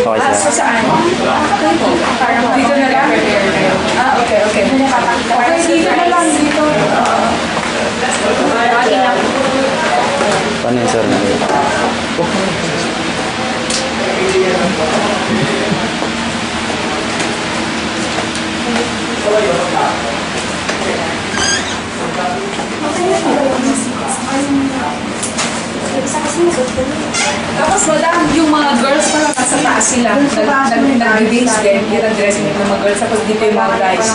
Okay, So sir. saan? Parang dito na lang. Okay. Okay, dito na lang. Dito. Paano yun, sir? Tapos madam, yung mga girls parang nasa taas sila. Nag-beach din, ginag-dressing ng mga girls. Tapos dito yung mga guys.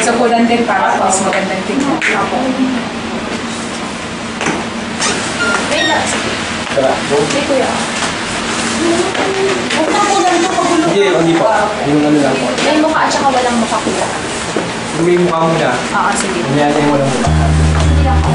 So kulan din para mas magandang tingnan. Hindi po. Yung ano lang po. May mukha at saka walang mukha kuya. May mukha muna. Oo, sige. Kunyari mo lang muna. Hindi lang ako.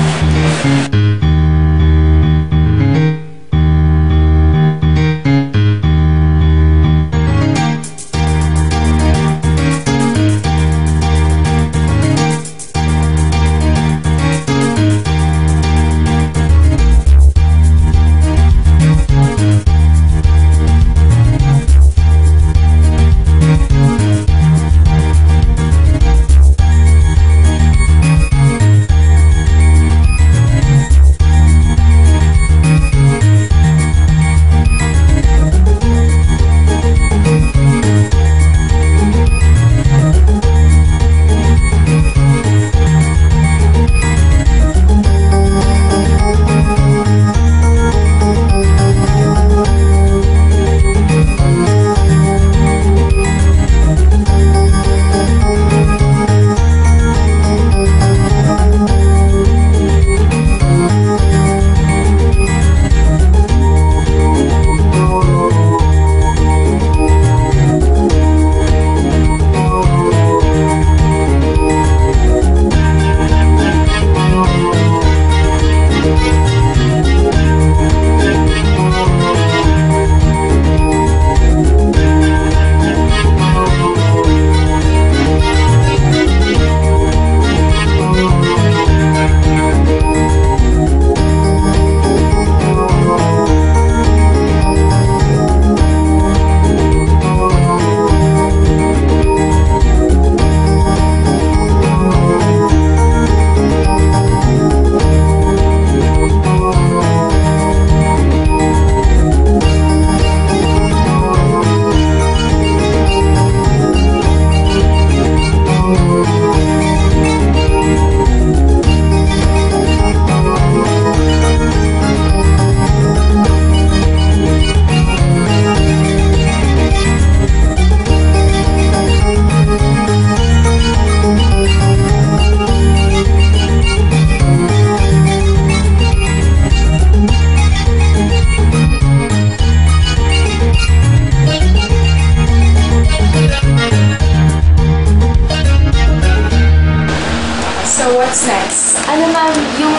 What's next? Ano ma'am, yung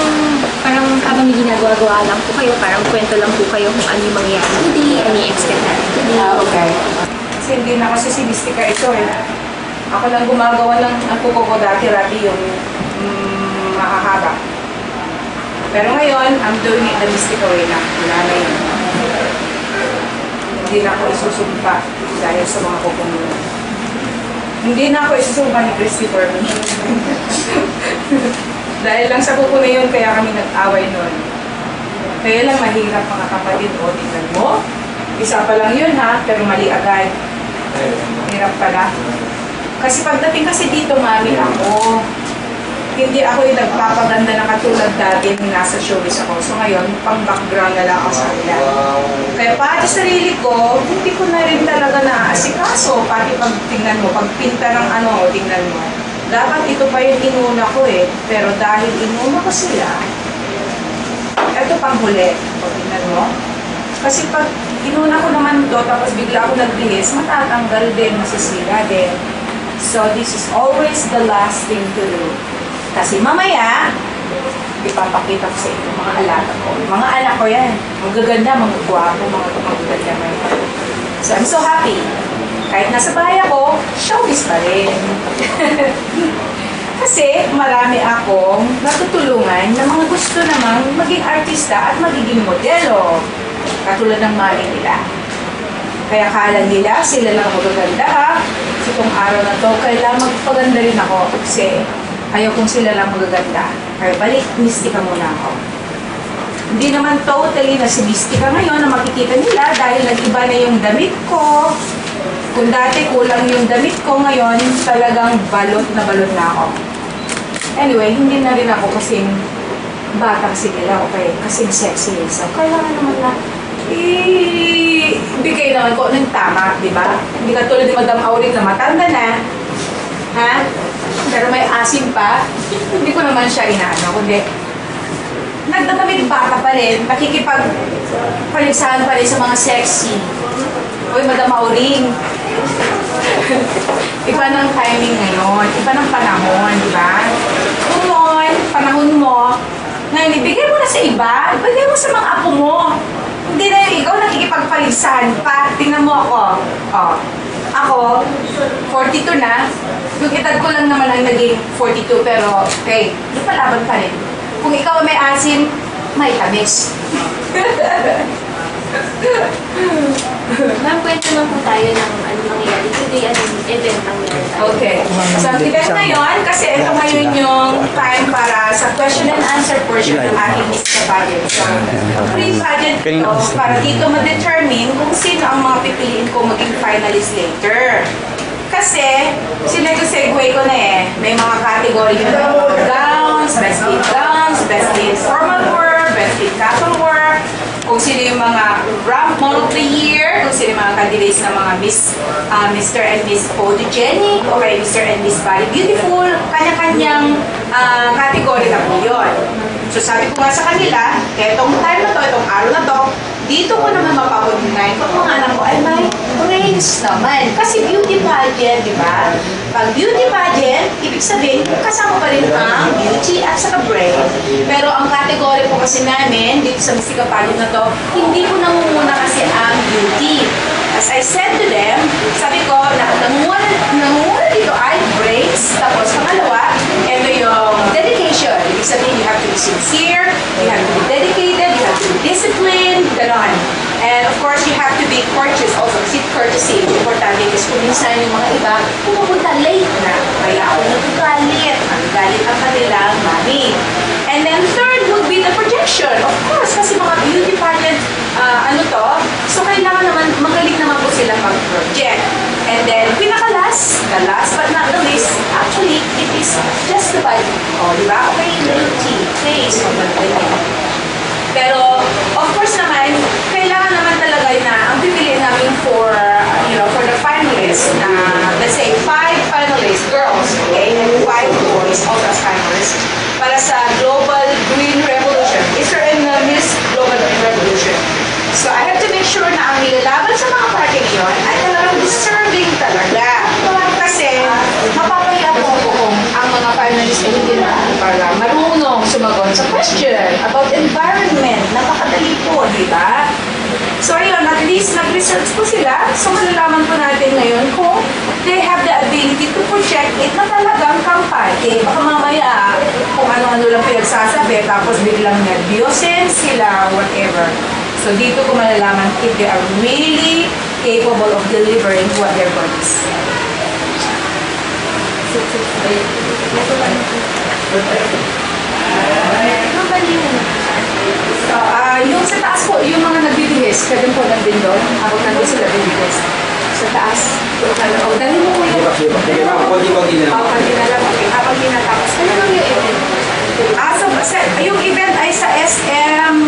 parang habang may ginagawa-gawa lang po kayo, parang kwento lang po kayo kung ano yung mangyayari today, ano yung expect natin today. Okay. Kasi hindi na kasi si Mystica ito eh. Ako lang gumagawa ng ang kuko ko dati-rati yung makahaba. Pero ngayon, I'm doing it the Mystica way na. Wala na yun. Hindi na ako isusumpa dahil sa mga kuko mo. Hindi na ako isusumpa ni Christopher. Dahil lang sa kuko na yun, kaya kami nag-away nun. Kaya lang mahirap mga kapatid. O, tingnan mo. Isa pa lang yun ha, pero mali agad. Hirap pala. Kasi pagdating kasi dito, mami, ako, hindi ako yung nagpapaganda na katulad dati nung nasa showbiz ako. So ngayon, pang background na lang ako sa kanila. Kaya pati sarili ko, hindi ko na rin talaga naaasikaso. Pati pag tingnan mo, pagpinta ng ano, tingnan mo. Dapat ito pa yung inuna ko eh. Pero dahil inuna ko sila, ito pang huli. O tingnan mo. Kasi pag inuna ko naman ito, tapos bigla ako nagbihis, matatanggal din, masisira din. So this is always the last thing to do. Kasi mamaya, ipapakita ko sa inyo mga alaga ko. Mga anak ko yan. Magaganda, mga gwapo, mga magaganda. So I'm so happy. Kahit nasa bahay ako, showbiz pa rin. Kasi marami akong natutulungan na mga gusto namang maging artista at magiging modelo. Katulad ng mali nila. Kaya kala nila, sila lang magaganda ha. So, itong araw na to, kailangan magpaganda rin ako kasi ayaw kung sila lang magaganda. Kaya balik, mistika muna ako. Hindi naman totally na si mistika ngayon na makikita nila dahil nag-iba na yung damit ko. Kung dati kulang yung damit ko, ngayon talagang balot na ako. Anyway, hindi na rin ako kasing bata kasi nila, okay? Kasing sexy. So, kailangan naman na ibigay naman ko ng tama, di ba? Hindi ka tulad ni Madam Auring na matanda na, ha? Pero may asim pa, hindi ko naman siya inaano, kundi nagdadamit bata pa rin, nakikipagpaligsahan pa rin sa mga sexy. Uy, Madam Auring, iba ng timing ngayon, iba ng panahon, di ba? Ngayon, panahon mo, ngayon, ibigay mo na sa iba, ibigay mo sa mga apo mo. Hindi na yung ikaw nakikipagpaligsahan pa. Tingnan mo ako. Oh. Ako, 42 na. Yung edad ko lang naman ang naging 42, pero okay, napalaban pa rin. Kung ikaw may asim, may tamis. Ma'am, kwento lang po tayo ng ano nangyayari today, anong event ang meron tayo. Okay. So, ang event ngayon, kasi ito ngayon yung time para sa question and answer portion ng ating Mr. Pageant. So, ang pre-pageant ito, para dito ma-determine kung sino ang mga pipiliin ko maging finalist later. Kasi, sinegue ko na eh, may mga category na gowns, best in formal wear, best in casual wear, kung sino yung mga ramp model of the year, kung sino yung mga candidates na mga Mr. and Miss Photogenic, okay, Mr. and Miss Body Beautiful, kanya-kanyang category na po yun. So sabi ko nga sa kanila, etong time na to, itong araw na to, dito ko naman mapapag-unay kung mga anak ko ay may brains naman. Kasi beauty pageant, di ba? Pag beauty pageant, ibig sabihin, kasama pa rin ang beauty at saka brain. Pero ang category po kasi namin, dito sa Mystica Pageant na to, hindi ko nangunguna kasi ang beauty. As I said to them, sabi ko, nangunguna dito ay brains, tapos pangalawa, ito yung dedication. Ibig sabihin, you have to be sincere, you have to be dedicated, you have to be disciplined, ganon. And of course, you have to be courteous also. Kasi courtesy, importante is kung minsan yung mga iba, pumupunta late na. Kaya ako nagagalit. Nagagalit ang kanilang mami. And then third would be the projection. Of course, kasi mga beauty pageant, so kailangan naman, magaling naman po sila mag-project. And then, pinaka-last, the last but not the least, actually, it is just the body. O, di ba? Okay, beauty, face, maganda. Pero, of course naman, kailangan naman talaga na ang pipiliin namin for the finalists, let's say 5 finalists, girls, okay, and 5 boys, also as finalists, para sa Global Green Revolution, Mr. and Miss Global Green Revolution. So, I have to make sure na ang nilalaban sa mga party ngayon ay talagang deserving talaga. Kasi, mapapaya po kung ang mga finalists ay hindi na para marunong sumagot sa question about environment. Napakadali po, di ba? So, ayun, at least nag-research po sila. So, malalaman po natin ngayon kung they have the ability to project it na talagang kampante. Baka mamaya, kung ano-ano lang pinagsasabi, tapos biglang nervyosin sila, whatever. So, dito ko malalaman if they are really capable of delivering what they're going to say. So, yung sa taas po, yung mga nagbibihis, pwede po nandun doon, habang nandun sila bibihis. Sa taas, dali mo yun. Sige, ma'am, konti-konti na lang. Konti na lang, okay. Habang tinatapos, ano lang yung event? Yung event ay sa SM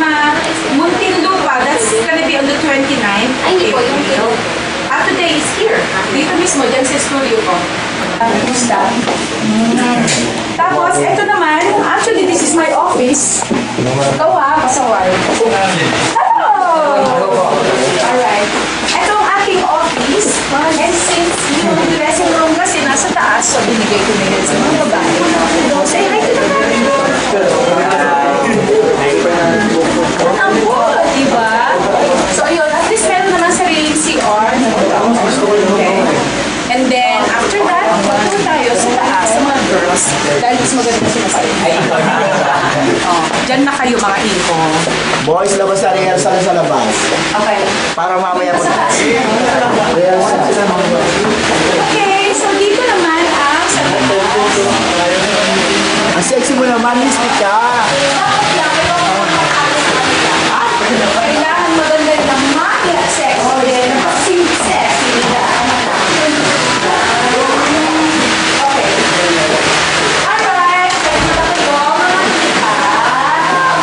Muntinlupa, that's gonna be on the 29th. Ay, hindi po, yung video. Today is here. Dito mismo, dyan sa studio ko. Tapos, ito naman, actually, this is my office. Ikaw pasawal. Hello! Alright. Ito ang aking office. And since yung dressing room kasi nasa taas, so binigay ko na yun sa mga babae. Say hi to the camera. Ang good, diba? So, ayun, at least meron naman sariling CR. Okay. And then, after that, pagpunta tayo sa taas sa mga girls. Dahil mas maganda sila sa Diyan na kayo mga iko. Boys, labas na rehearsal sa labas. Okay. Para mamaya Sa taas. rehearsal. Okay, so dito naman ang sa Ang sexy mo naman, Miss Pika. kailangan maganda ng mga sex. Kasi sexy na. Okay. Alright. Pwede na kayo, mga tita.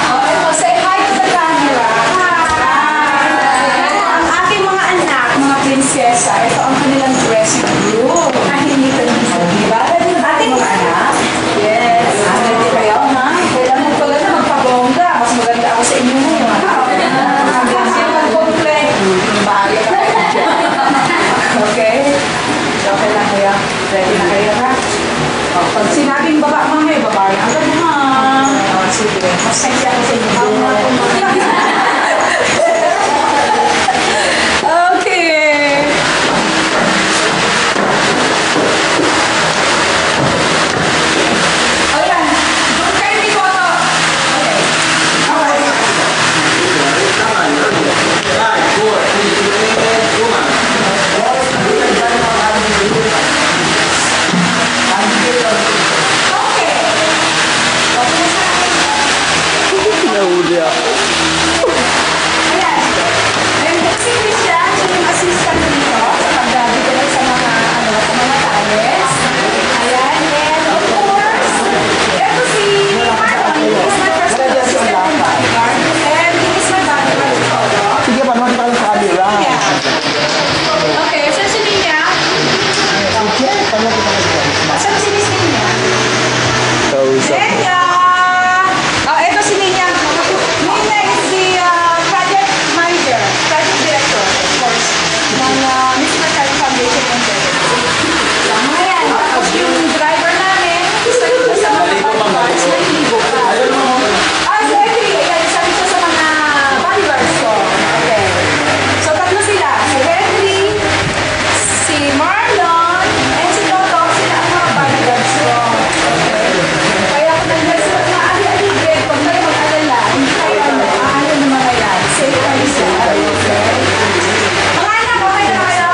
Okay, so say hi to the camera. Hi. Ang aking mga anak, mga prinsesa, ito ang kanilang dressing room. Nahinitan dito, di ba? Ready na ba ating mga anak? Yes. Ready kayo, ha? Kailan mo pala na magpabongga. Mas maganda ako sa inyo ngayon. Bahaya ka kayo dyan. Okay? Okay lang kaya. Ready na kayo, ha? O, pag sinabing baba mamaya, baba na agad mo, ha? O, sige. Mas sexy ako sa inyo. Okay. Ayan. Doon kayo dito ako. Okay. Okay. Nahuli ako. Ayan. Ayan po si Christian, siya yung assistant dito sa pagdadagdag sa mga, sa mga talents. Ayan. And of course, ito si Marlon. He is my personal assistant in bodyguard. And he is my bodyguard photo. Sige, panuhan ka ng camera. Okay, saan si Linya? Sige, panuhan ka ng camera. Saan si Miss Linya? Kausap. Linya! Oh, ito si Linya. Linya is the project manager, project director, of course, ng Miss Mercado Foundation and Charity. Mga yan. Tapos yung driver namin, isa rin sa mga bodyguards na iligo pa. Si Henry, isa rin siya sa mga bodyguards ko. Okay. So, tatlo sila. Si Henry, si Marlon, and si Toto, sila ang mga bodyguards ko. Okay. Kaya kung nandiyan sila na ali-aligid, pag may mag-alala, hindi kayo ano ng mga yan. Safe kayo sila. Okay. Mga anak, okay na kayo?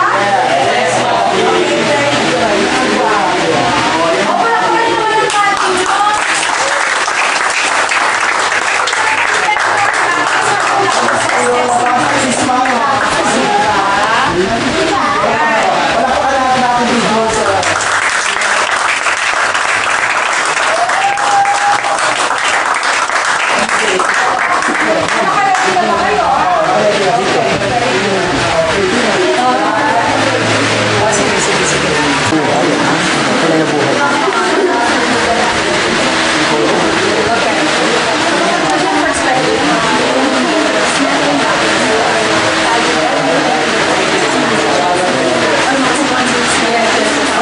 Yes. Okay, very good. Wow. Wala pa rin naman ang pati, no? Wala pa ka lahat na ako dito sa...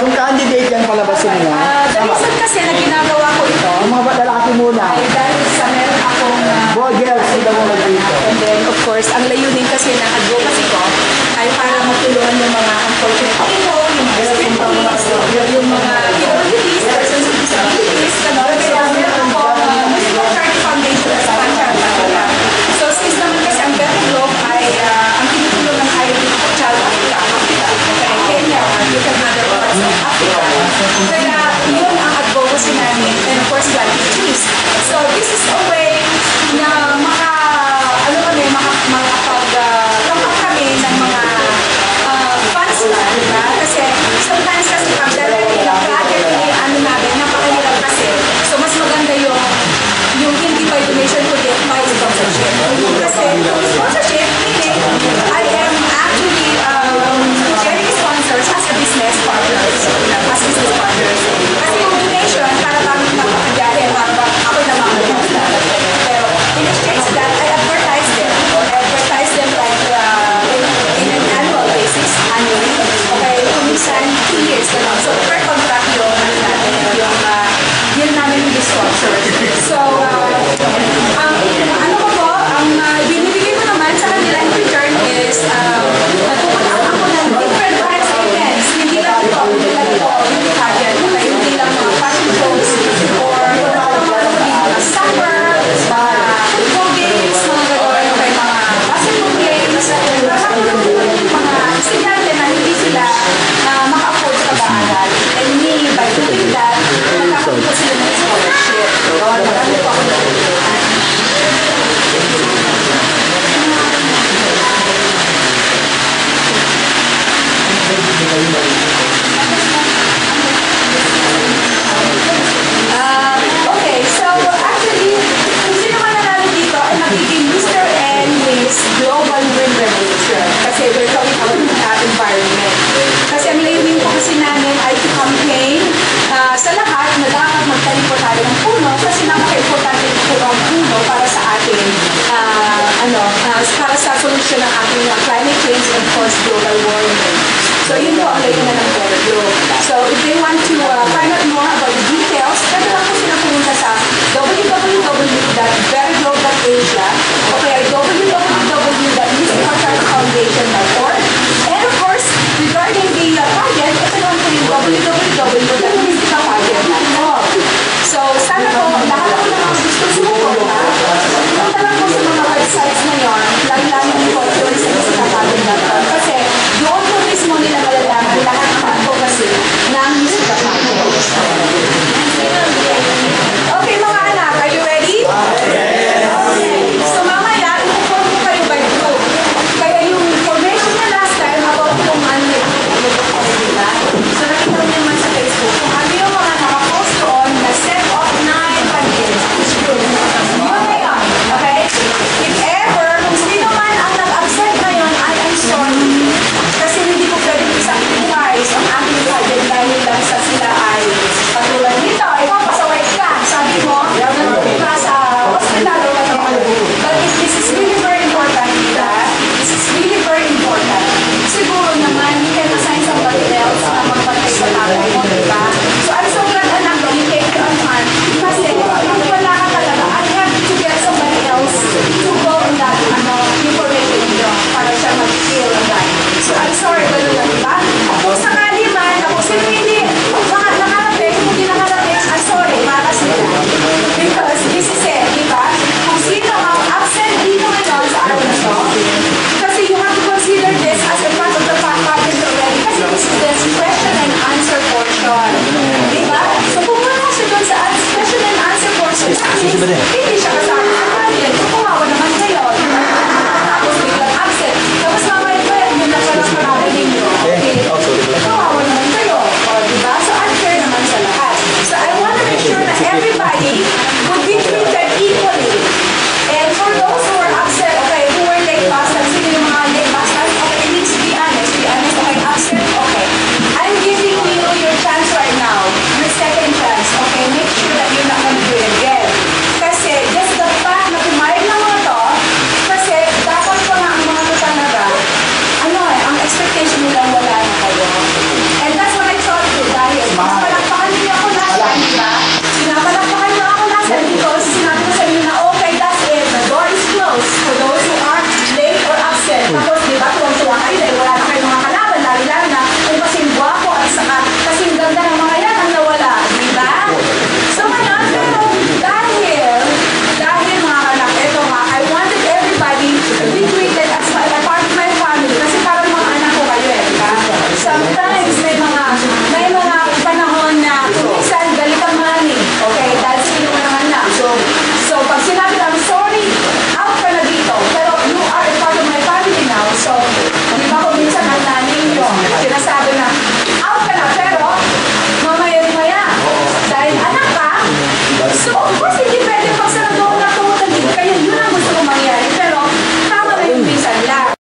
Anong candidate yan palabasin niya? The reason kasi na ginagawa ko ito Ang mga lalaki muna. ay dahil sa meron akong Boy, girls, sila muna dito. and then of course ang layunin kasi ng advocacy ko ay para matulungan yung mga unfortunate people, yung mga refugees, yung mga PWDs, persons with disabilities, kaya meron ako Muslim Charity Foundation as a pan-charity. So since naman kasi ang Better Globe ay ang tinutulungan ay Child Africa, okay, Kenya, African Mother Parts of Africa. Kaya yun ang advocacy namin and of course refugees. So this is a way na makapag-come up kami ng mga funds na, diba? Kasi sa solusyon ng ating climate change and of course global warming. So yun po ang layunan ng Veraglo. So if they want to find out more about the details, pwede lang po sila pumunta sa www.veraglo.asia o kaya www.musicalfoundation.org. And of course, regarding the project, ito naman po yung www.musicalpageant.org. So sana po, lahat po ng gusto sumuporta, punta lang po sa mga websites na yun, lalo-lalo po doon sa musicalpageant.org. Kasi doon po mismo nila malalaman lahat ng advocacy ng musicalpageant. Okay mga anak, are you ready? Okay. So mamaya, inform ko kayo by group. Kaya yung information na last time about kung ano diba? So nakita mo naman sa Facebook, kung ano yung mga nakapost doon na set of 9 candidates, which group? Yun na yun, okay? If ever, kung sino man ang nag-absent ngayon, I am sorry. Kasi hindi ko pwedeng i-sacrifice ang aking project dahil lang sa sila ay patulad nito. Ikaw, pasaway ka. Sabi mo, ka sa hospital o but this is really very important, diba? This is really very important. Siguro naman, you can assign somebody else na magpatay sa tatay mo, diba? So I'm so glad, anak, that you take your time. Kasi, kung wala ka talaga, I have to get somebody else to go on that, information nyo para siya mag-feel on that. So I'm sorry, ganun lang, diba? Kung sakali man, kung sino hindi, nakarating, hindi nakarating, I'm sorry, para sila. Because this is it, diba? Kung sino ang absent dito ngayon sa araw na to, kasi you have to consider this as a part of the package already. Kasi this is the question and answer portion. Diba? So pumunta siya doon sa question and answer portion. That means, hindi siya kasama sa pageant. So kumawa naman kayo. Tapos biglang absent. Tapos mamaya pa, yun na palang marami ninyo. Okay? Kumawa naman kayo. O, diba? So unfair naman sa lahat. So I want to make sure that everybody would be treated equally. And for those who are upset, okay, who were late last time, sino yung mga late last time, okay, it needs to be honest, okay, upset, okay. I'm giving you your chance right now, your second chance, okay, make sure that you're not going to do it again. Kasi, just the fact na pumayag ng mga to, kasi dapat pa nga ang mga to talaga, ang expectation nila wala na kayo. And that's what I thought too, dahil sinapalakpakan niyo ako last time, diba? Sinapalakpakan niyo ako last time because sinabi ko sa inyo na okay, that's it, the door is closed for those who are late or absent. Tapos, diba, tuwang-tuwa kayo dahil wala na kayong mga kalaban, lalo-lalo na kung kasing guwapo at saka kasing ganda ng mga yan ang nawala, diba? So ngayon, pero dahil mga anak, eto nga, I wanted everybody to be treated as a part of my family kasi parang mga anak ko kayo diba? Sometimes may mga panahon na minsan galit ang mami, okay, dahil sa kinuha ng anak. So pag sinabi na, I'm sorry, out ka na dito, pero you are a part of my family now. So, di ba kung minsan ang nanay nyo, sinasabi na, out ka na, pero mamaya-maya, dahil anak ka, so of course, hindi pwede pag sa nagawa na tumutagig kayo, yun ang gusto kong mangyari, pero tama na yung minsan lang.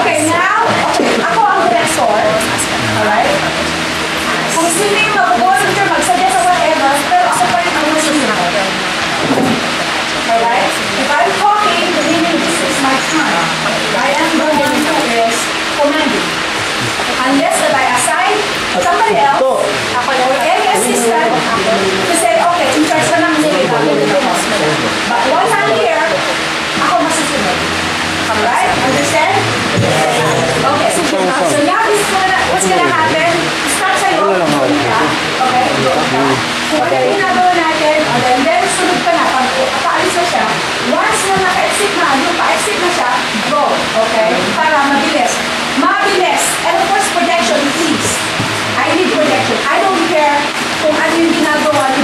Okay, now, ako ang professor, alright? Kung sino yung mag-volunteer, mag-suggest or whatever, pero ako pa rin ang susunod. Alright? If I'm talking, the meaning this is my time. I am the one who is commanding. Unless that I assign somebody else, or any assistant, to say, okay, in charge ka naman nila, but once I'm here, ako masusunod. Alright? Understand? Okay. So now this is what's gonna happen. Start sa'yo. Okay? So what yung ginagawa natin, and then sunod ka na, pag paalis na siya, once na naka-exit na, yung pa-exit na siya, go. Okay? Para mabilis. Mabilis. And of course, projection, please. I need projection. I don't care kung ano yung ginagawa niyo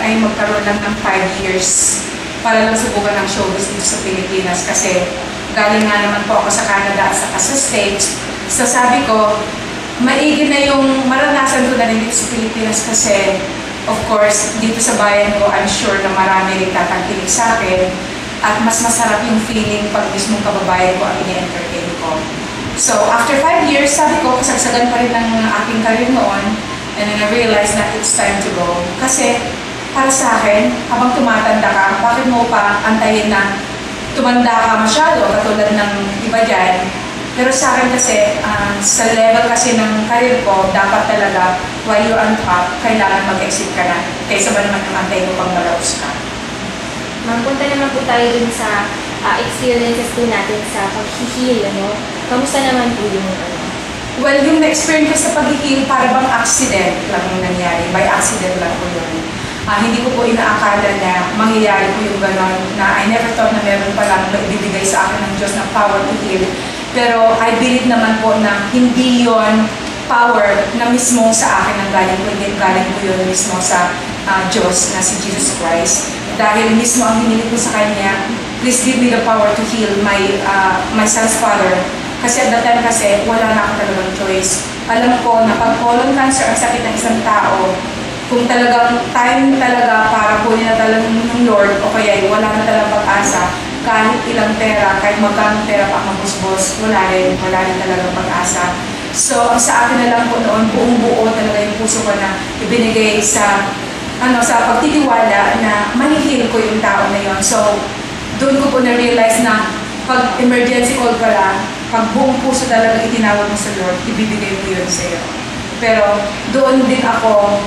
ay magkaroon lang ng 5 years para lang subukan ng showbiz dito sa Pilipinas kasi galing nga naman po ako sa Canada at saka sa States. So sabi ko, maigi na yung maranasan ko na rin dito sa Pilipinas kasi of course, dito sa bayan ko, I'm sure na marami rin tatangkilig sa akin at mas masarap yung feeling pag mismong kababayan ko ang ini-entertain ko. So, after 5 years, sabi ko, kasagsagan pa rin ng aking career noon and then I realized na it's time to go. Kasi, para sa akin, habang tumatanda ka, bakit mo pa antayin na tumanda ka masyado, katulad ng iba dyan. Pero sa akin kasi, sa level kasi ng career ko, dapat talaga, while you're on top, kailangan mag-exit ka na. Kaysa ba naman ang antayin mo pang malaos ka. Ma'am, punta naman po tayo dun sa experiences po natin sa pag-heal, ano? Kamusta naman po yung ano? Well, yung na-experience ko sa pag-heal, para bang accident lang yung nangyari. By accident lang po yun. Hindi ko po inaakala na mangyayari po yung gano'n, na I never thought na meron palang maibibigay sa akin ng Diyos na power to heal. Pero I believe naman po na hindi yon power na mismo sa akin ang galing po, hindi galing po yun mismo sa Diyos na si Jesus Christ. Dahil mismo ang hiniling ko sa Kanya, please give me the power to heal my son's father. Kasi at that time kasi, wala na ako talagang choice. Alam ko na pag colon cancer ang sakit ng isang tao, kung talagang time talaga para kunin na talagang ng Lord o kaya wala na talagang pag-asa, kahit ilang pera, kahit magkano pera pa ang mabusbos, wala rin talagang pag-asa. So, ang sa akin na lang po noon, buong buo talaga yung puso ko na ibinigay sa pagtitiwala na mahihil ko yung tao na yon. So, doon ko po na-realize na pag emergency call pala, pag buong puso talaga itinawag mo sa Lord, ibibigay ko yun sa iyo. Pero doon din ako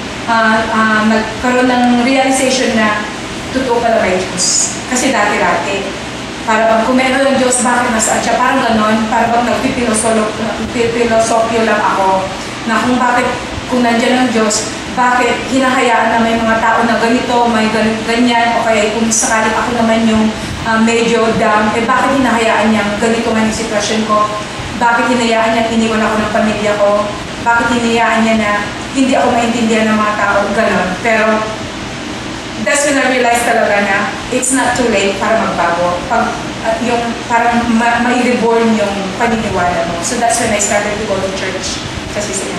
nagkaroon ng realization na totoo pala may Diyos. Kasi dati-dati, para bang kung meron ng Diyos, bakit nasaan siya? Parang ganon, para bang nagpipilosofyo lang ako na kung bakit, kung nandiyan ang Diyos, bakit hinahayaan na may mga tao na ganito, may ganyan, o kaya kung sakaling ako naman yung medyo down, bakit hinahayaan niya ganito man yung sitwasyon ko? Bakit hinahayaan niya iniwan ako ng pamilya ko? Bakit hinahayaan niya na hindi ako maintindihan ng mga tao? Ganon. Pero that's when I realized talaga na it's not too late para magbago. Pag yung parang ma-reborn yung paniniwala mo. So that's when I started to go to church. Kasi sila.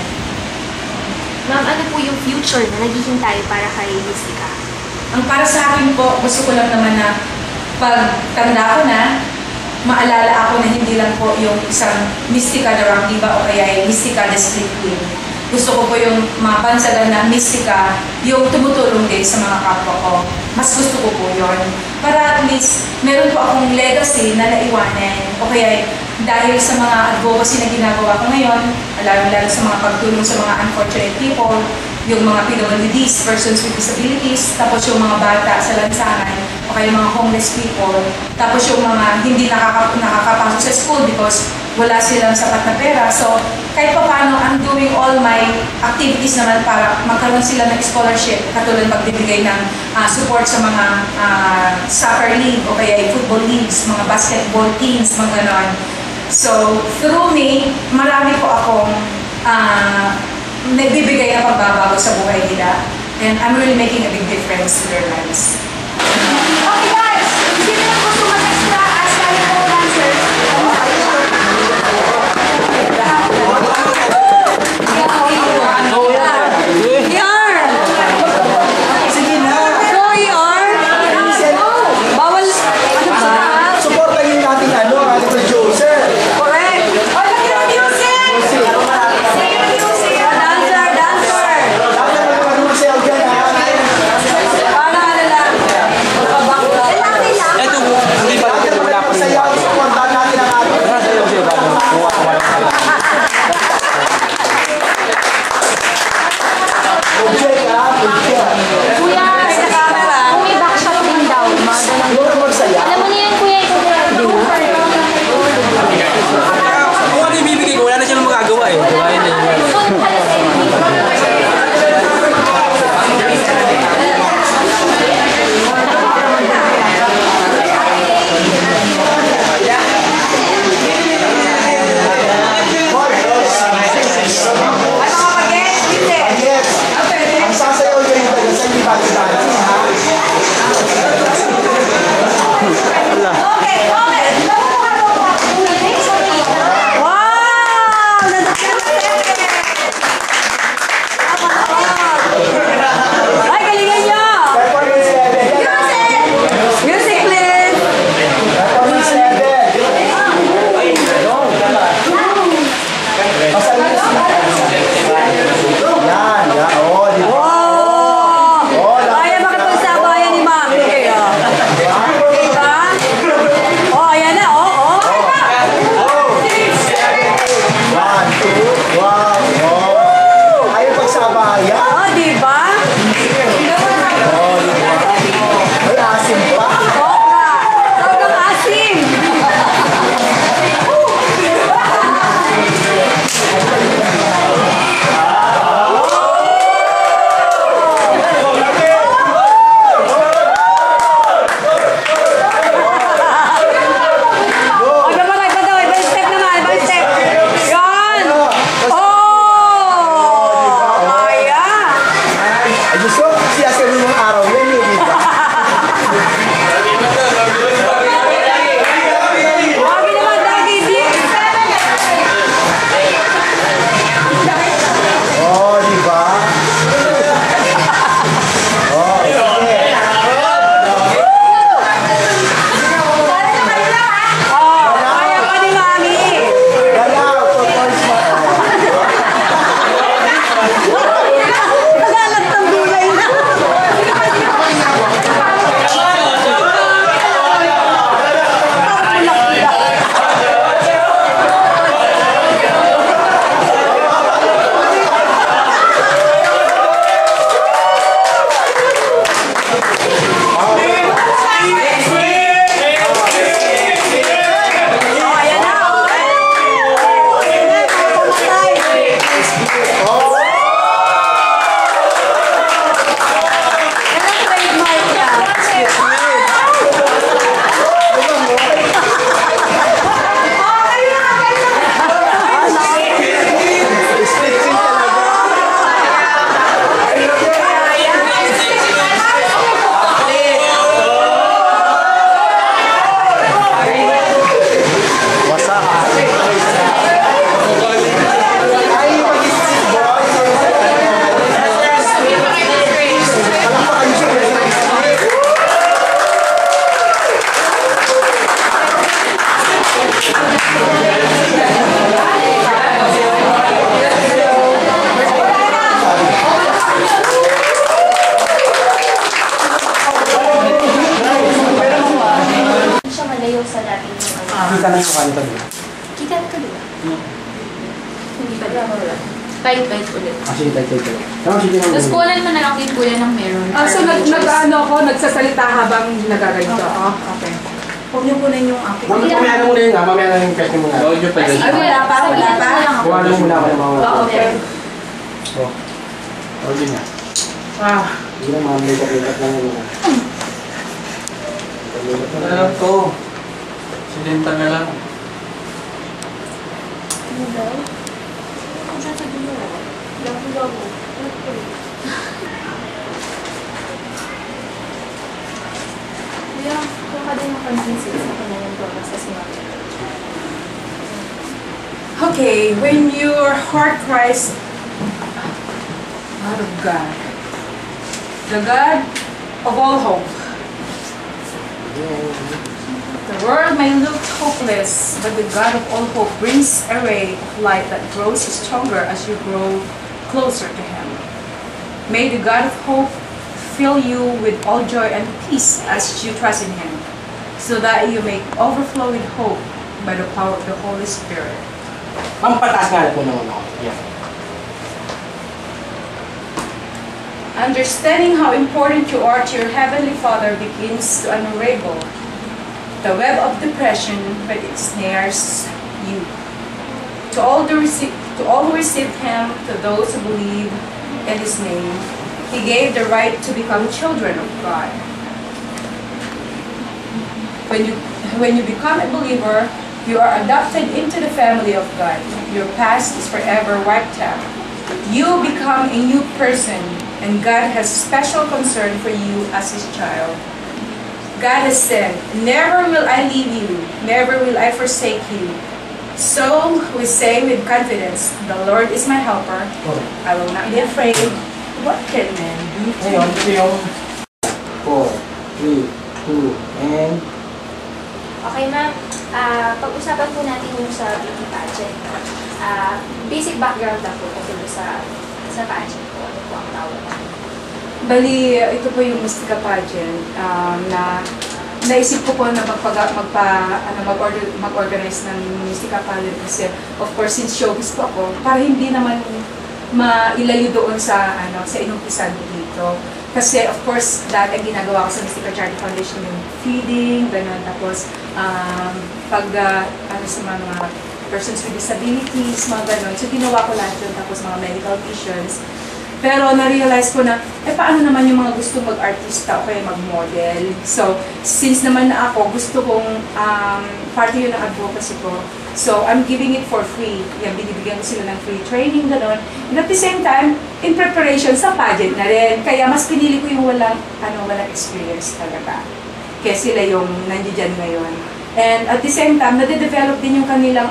Ma'am, ano po yung future na naghihintay para kay Mystica? Ang para sa akin po, gusto ko lang naman na pag tanda ko na, maalala ako na hindi lang po yung isang Mystica the Rock Diva o kaya yung Mystica the Split Queen. Gusto ko po yung mapansagan na Mystica, yung tumutulong din sa mga kapwa ko. Mas gusto ko po yun. Para at least, meron po akong legacy na naiwanan. O kaya, dahil sa mga advocacy na ginagawa ko ngayon, lalo-lalo sa mga pagtulong sa mga unfortunate people, yung mga PWDs, persons with disabilities, tapos yung mga bata sa lansangan, o kaya mga homeless people, tapos yung mga hindi nakakapasok sa school because wala silang sapat na pera. So, kahit pa paano, I'm doing all my activities naman para magkaroon sila ng scholarship, katulad magbibigay ng support sa mga soccer league o kaya football leagues, mga basketball teams, mga ganon. So, through me, marami po akong nagbibigay na pagbabago sa buhay nila. And I'm really making a big difference to their lives. Okay guys, sino yung gusto mag-extra as kami po dancers? Sige na. Supportahin natin ang ating producer. Correct! O, lagyan ng music! Lagyan ng music! Dancer! Lahat na mag-producer dyan, ha? Para ano lang. Lalaki lang. Ito, Siya malayo sa dating Kita lang yung kanto. Kita ka diba? Hindi pa din. Bite ulit. Sige, tayo. Tama, sige naman. Tapos kunan mo na lang din kuya ng meron. So nag-ano ako, nagsasalita habang nagaganito. Okay. Huwag niyo kunin yung akin. Mamaya na muna yun ha. Mamaya na yung question mo na. Huwag niyo pa Ay, dyan. wala pa. Kuha na muna ako ng mga. Okay. O, yun nga. Hindi na mga makeup lang yun. Ano lang to? Silenta na lang. Ano daw? Ang sasabihin mo. Gago. Kuya, kung ka din makonsinsin sa kanyang progress sa sinapin. Okay, when your heart cries out of God, the God of all hope. The world may look hopeless, but the God of all hope brings a ray of light that grows stronger as you grow closer to Him. May the God of hope fill you with all joy and peace as you trust in Him, so that you may overflow with hope by the power of the Holy Spirit. Pampatas nga po naman ako. Yeah. Understanding how important you are to your Heavenly Father begins to unravel the web of depression that ensnares you. To all who received Him, to those who believe in His name, He gave the right to become children of God. When you become a believer, you are adopted into the family of God. Your past is forever wiped out. You become a new person, and God has special concern for you as His child. God has said, "Never will I leave you, never will I forsake you." So we say with confidence, "The Lord is my helper. I will not be afraid. What can man do to Ngayon, me?" ito yung 4, 3, 2, and... Okay, ma'am. Pag-usapan po natin yung sa beauty pageant. Basic background lang po kasi sa pageant po. Ano po ang tawag? Bali, ito po yung Mystica Pageant na naisip ko po na mag-organize ng Mystica Pageant kasi of course since showbiz po ako, para hindi naman mailayo doon sa inumpisan dito. Kasi of course, dati ang ginagawa ko sa Mystica Charity Foundation yung feeding, gano'n, tapos sa mga persons with disabilities, mga gano'n. So ginawa ko lahat yun, tapos mga medical missions. Pero na-realize ko na, paano naman yung mga gusto mag-artista o kaya mag-model? So, since naman na ako, gusto kong parte yun ng advocacy ko. So, I'm giving it for free. Yan, binibigyan ko sila ng free training, gano'n. And at the same time, in preparation sa pageant na rin. Kaya mas pinili ko yung walang experience talaga. Kaya sila yung nandiyan ngayon. And at the same time, nade-develop din yung kanilang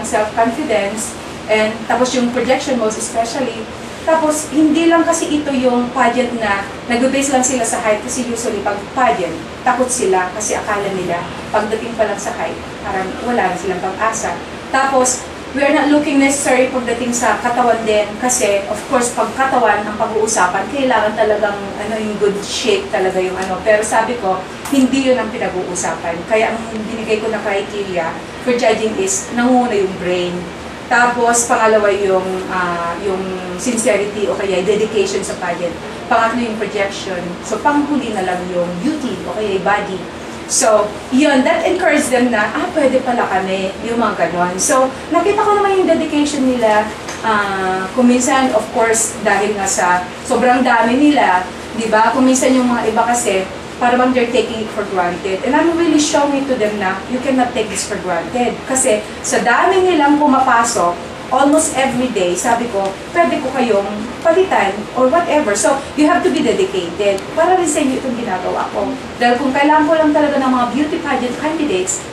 self-confidence. And tapos yung projection most especially. Tapos, hindi lang kasi ito yung pageant na nag-base lang sila sa height kasi usually pag pageant, takot sila kasi akala nila pagdating pa lang sa height, parang wala na silang pag-asa. Tapos, we are not looking necessary pagdating sa katawan din kasi, of course, pag katawan ang pag-uusapan, kailangan talagang yung good shape talaga yung Pero sabi ko, hindi yun ang pinag-uusapan. Kaya ang binigay ko na criteria for judging is nanguna yung brain. Tapos, pangalawa yung sincerity o kaya dedication sa pageant. Pangatlo yung projection. So, panghuli na lang yung beauty o kaya body. So, yun, that encouraged them na, pwede pala kami, yung mga ganon. So, nakita ko naman yung dedication nila. Kuminsan, of course, dahil nga sa sobrang dami nila, di ba? Kuminsan yung mga iba kasi, parang they're taking it for granted. And I'm really showing it to them na you cannot take this for granted. Kasi sa dami nilang pumapasok, almost every day, sabi ko, pwede ko kayong palitan or whatever. So, you have to be dedicated. Para rin sa inyo itong ginagawa ko. Dahil kung kailangan ko lang talaga ng mga beauty pageant candidates,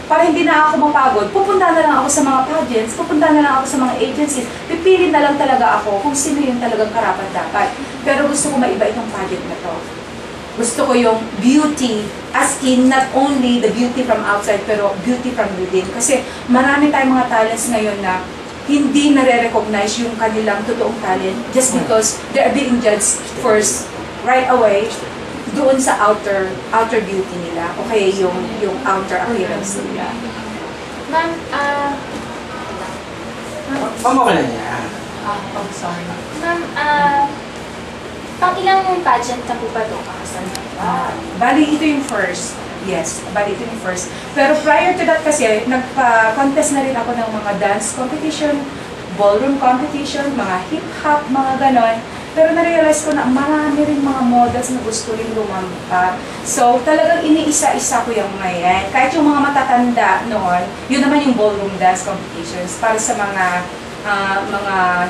para hindi na ako mapagod, pupunta na lang ako sa mga pageants, pupunta na lang ako sa mga agencies, pipili na lang talaga ako kung sino yung talagang karapat dapat. Pero gusto ko maiba itong pageant na to. Gusto ko yung beauty, as in not only the beauty from outside, pero beauty from within. Kasi marami tayong mga talents ngayon na hindi nare-recognize yung kanilang totoong talent just because they are being judged first, right away, doon sa outer beauty nila. O kaya yung outer appearance nila. Ma'am, Mama ko lang yan. Oh, sorry. Ma'am, pang ilang pageant na po ba ito kakasama? Bali, ito yung first. Yes, bali ito yung first. Pero prior to that kasi, nagpa-contest na rin ako ng mga dance competition, ballroom competition, mga hip-hop, mga ganon. Pero na-realize ko na marami rin mga models na gusto rin lumampa. So, talagang iniisa-isa ko yung mga yan. Kahit yung mga matatanda noon, yun naman yung ballroom dance competitions para sa mga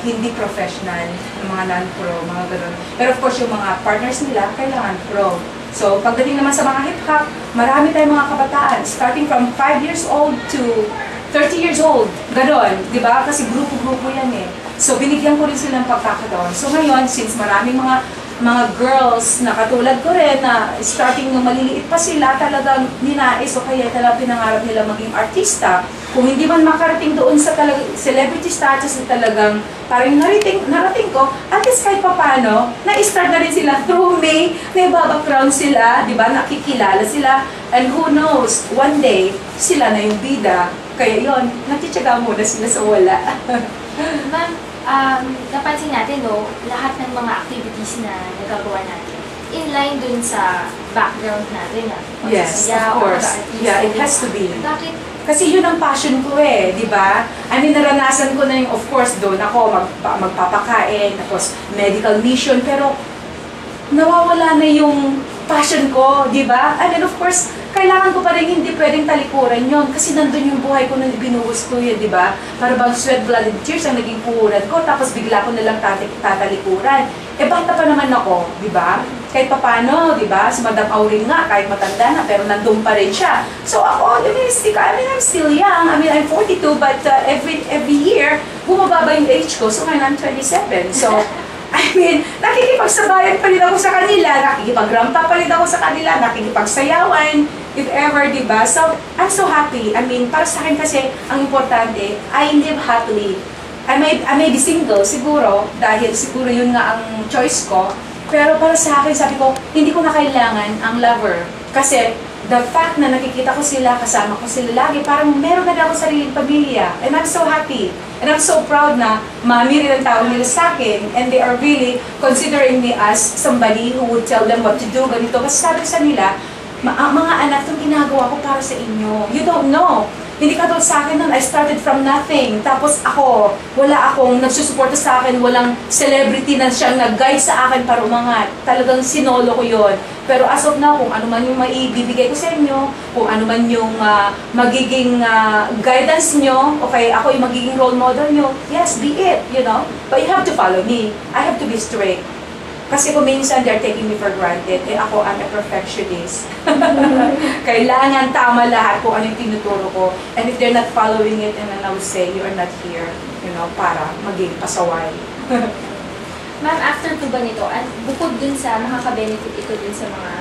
hindi professional, mga non-pro, mga gano'n. Pero of course, yung mga partners nila, kailangan pro. So, pagdating naman sa mga hip-hop, marami tayong mga kabataan, starting from 5 years old to 30 years old. Gano'n, di ba? Kasi grupo-grupo yan eh. So, binigyan ko rin sila ng pagkakataon. So, ngayon, since maraming mga girls na katulad ko rin, na starting nung maliliit pa sila, talagang ninais o kaya talagang pinangarap nila maging artista. Kung hindi man makarating doon sa celebrity status na talagang parang narating ko, at least kahit papano, na-start na rin sila through me, may background sila, di ba, nakikilala sila, and who knows, one day, sila na yung bida. Kaya yon, natitsaga muna sila sa wala. Ma'am, napansin natin, no, lahat ng mga activities na nagagawa natin, in line dun sa background natin. Yes, of course. Yeah, it has to be. Bakit? Kasi yun ang passion ko eh, di ba? I mean, naranasan ko na yung, of course, doon ako magpapakain, tapos medical mission, pero nawawala na yung passion ko, di ba? I mean, of course, kailangan ko pa rin hindi pwedeng talikuran yun kasi nandun yung buhay ko nung binuhos ko yun, di ba? Para bang sweat, blood, and tears ang naging puhunan ko, tapos bigla ko nalang tatalikuran. Eh, bata pa naman ako, di ba? Kahit papano, di ba? Si Madam Auring nga, kahit matanda na, pero nandun pa rin siya. So ako, realistic, I mean, I'm still young. I mean, I'm 42, but every year, bumababa yung age ko. So ngayon, I'm 27. So, I mean, nakikipagsabayan pa rin ako sa kanila, nakikipagrampa pa rin ako sa kanila, nakikipagsayawan, if ever, di ba? So, I'm so happy. I mean, para sa akin kasi, ang importante, I live happily. I may be single, siguro, dahil siguro yun nga ang choice ko. Pero para sa akin, sabi ko, hindi ko na kailangan ang lover. Kasi, the fact na nakikita ko sila, kasama ko sila lagi, parang meron na ako sariling pamilya. And I'm so happy. And I'm so proud na mami rin ang tawag nila sa akin. And they are really considering me as somebody who would tell them what to do, ganito. Kasi sabi sa nila, mga anak, itong ginagawa ko para sa inyo. You don't know. Hindi ka doon sa akin nun, I started from nothing. Tapos ako, wala akong nagsusuporta sa akin, walang celebrity na siyang nag-guide sa akin para umangat. Talagang sinolo ko yon. Pero as of now, kung ano man yung maibibigay ko sa inyo, kung ano man yung magiging guidance nyo, okay, ako yung magiging role model nyo, yes, be it, you know. But you have to follow me. I have to be straight. Kasi kung minsan they're taking me for granted, eh ako, I'm a perfectionist. Kailangan tama lahat kung ano yung tinuturo ko. And if they're not following it, and then I would say, you are not here, you know, para maging pasaway. Ma'am, after po ba nito, bukod dun sa makaka-benefit ito dun sa mga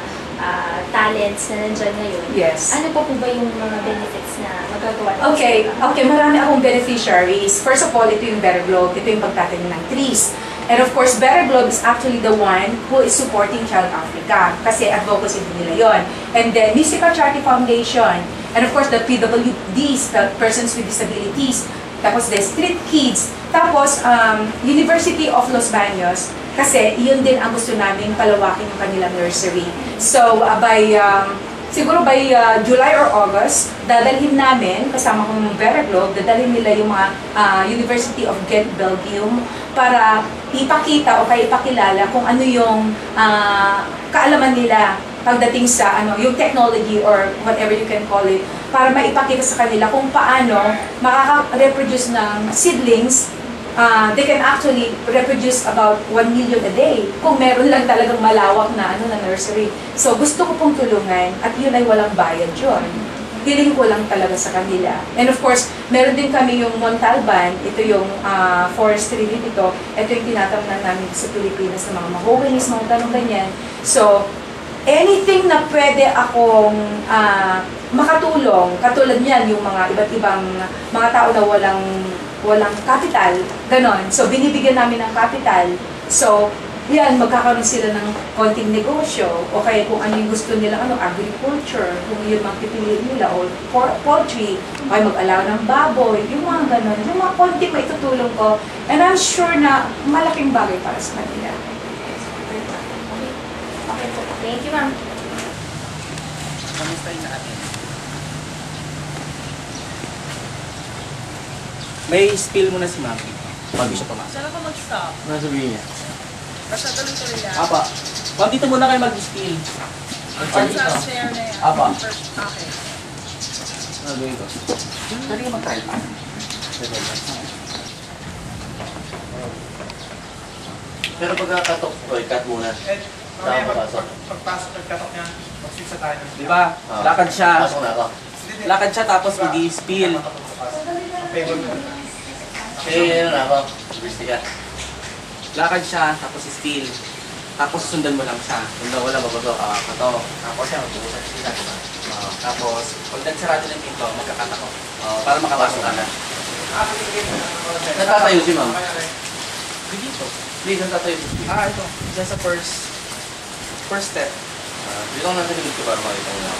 talents na nandyan ngayon, Yes. ano pa po ba yung mga benefits na magagawa natin? Okay, marami akong beneficiaries. First of all, ito yung Better Globe, ito yung pagtatanim ng trees. And of course, Better Globe is actually the one who is supporting Child Africa kasi advocacy din nila yon. And then, Mystical Charity Foundation. And of course, the PWDs, the Persons with Disabilities. Tapos the Street Kids. Tapos University of Los Baños. Kasi yun din ang gusto namin palawakin yung kanilang nursery. So siguro by July or August, dadalhin namin, kasama kong Vera Globe, dadalhin nila yung mga University of Ghent, Belgium, para ipakita o kaya ipakilala kung ano yung kaalaman nila pagdating sa yung technology or whatever you can call it, para maipakita sa kanila kung paano makaka-reproduce ng seedlings. They can actually reproduce about 1 million a day kung meron lang talagang malawak na na nursery. So gusto ko pong tulungan at yun ay walang bayad yun. Hiling ko lang talaga sa kanila. And of course, meron din kami yung Montalban, ito yung forestry din ito. Ito yung tinatamnan namin sa Pilipinas ng mga mahoganis, mga tanong ganyan. So, anything na pwede akong makatulong, katulad niyan yung mga iba't ibang mga tao na walang capital, ganon. So, binibigyan namin ng capital. So, yan, magkakaroon sila ng konting negosyo o kaya kung ano yung gusto nila, agriculture, kung yun magpipiliin nila, o poultry, o kaya mag-alaw ng baboy, yung mga ganon. Yung mga konting maitutulong ko. And I'm sure na malaking bagay para sa kanila. Okay po. Thank you, ma'am. Kamustahin natin. May spill muna si Mami. Bago siya pumasok. Saan ako mag-stop? Ano sabihin niya? Basta tuloy-tuloy lang. Apa. Ma'am, dito muna kayo mag-spill. Saan sa stair na yan? Apa. First, okay. Ano gawin ko? Pwede ka mag-try pa. Pero pagkakatok ko, i-cut muna. Mamaya pagpasok nagkatok niya, magsisa tayo. Di ba? Lakad siya. Pasok na ako. Lakad siya tapos mag-spill. Favor mo. Eh, ano na ako? Gusto ka. Lakad siya tapos spill. Tapos sundan mo lang siya. Kung wala mabasok, katok. Tapos siya mag-uusap sila. Tapos pag nagsarado ng pinto, magkakat ako. Para makapasok ka na. Natatayo si ma'am. Dito. Please, natatayo si ma'am. Ito. Diyan sa first step. Dito ko nasa likod ko para makita mo na.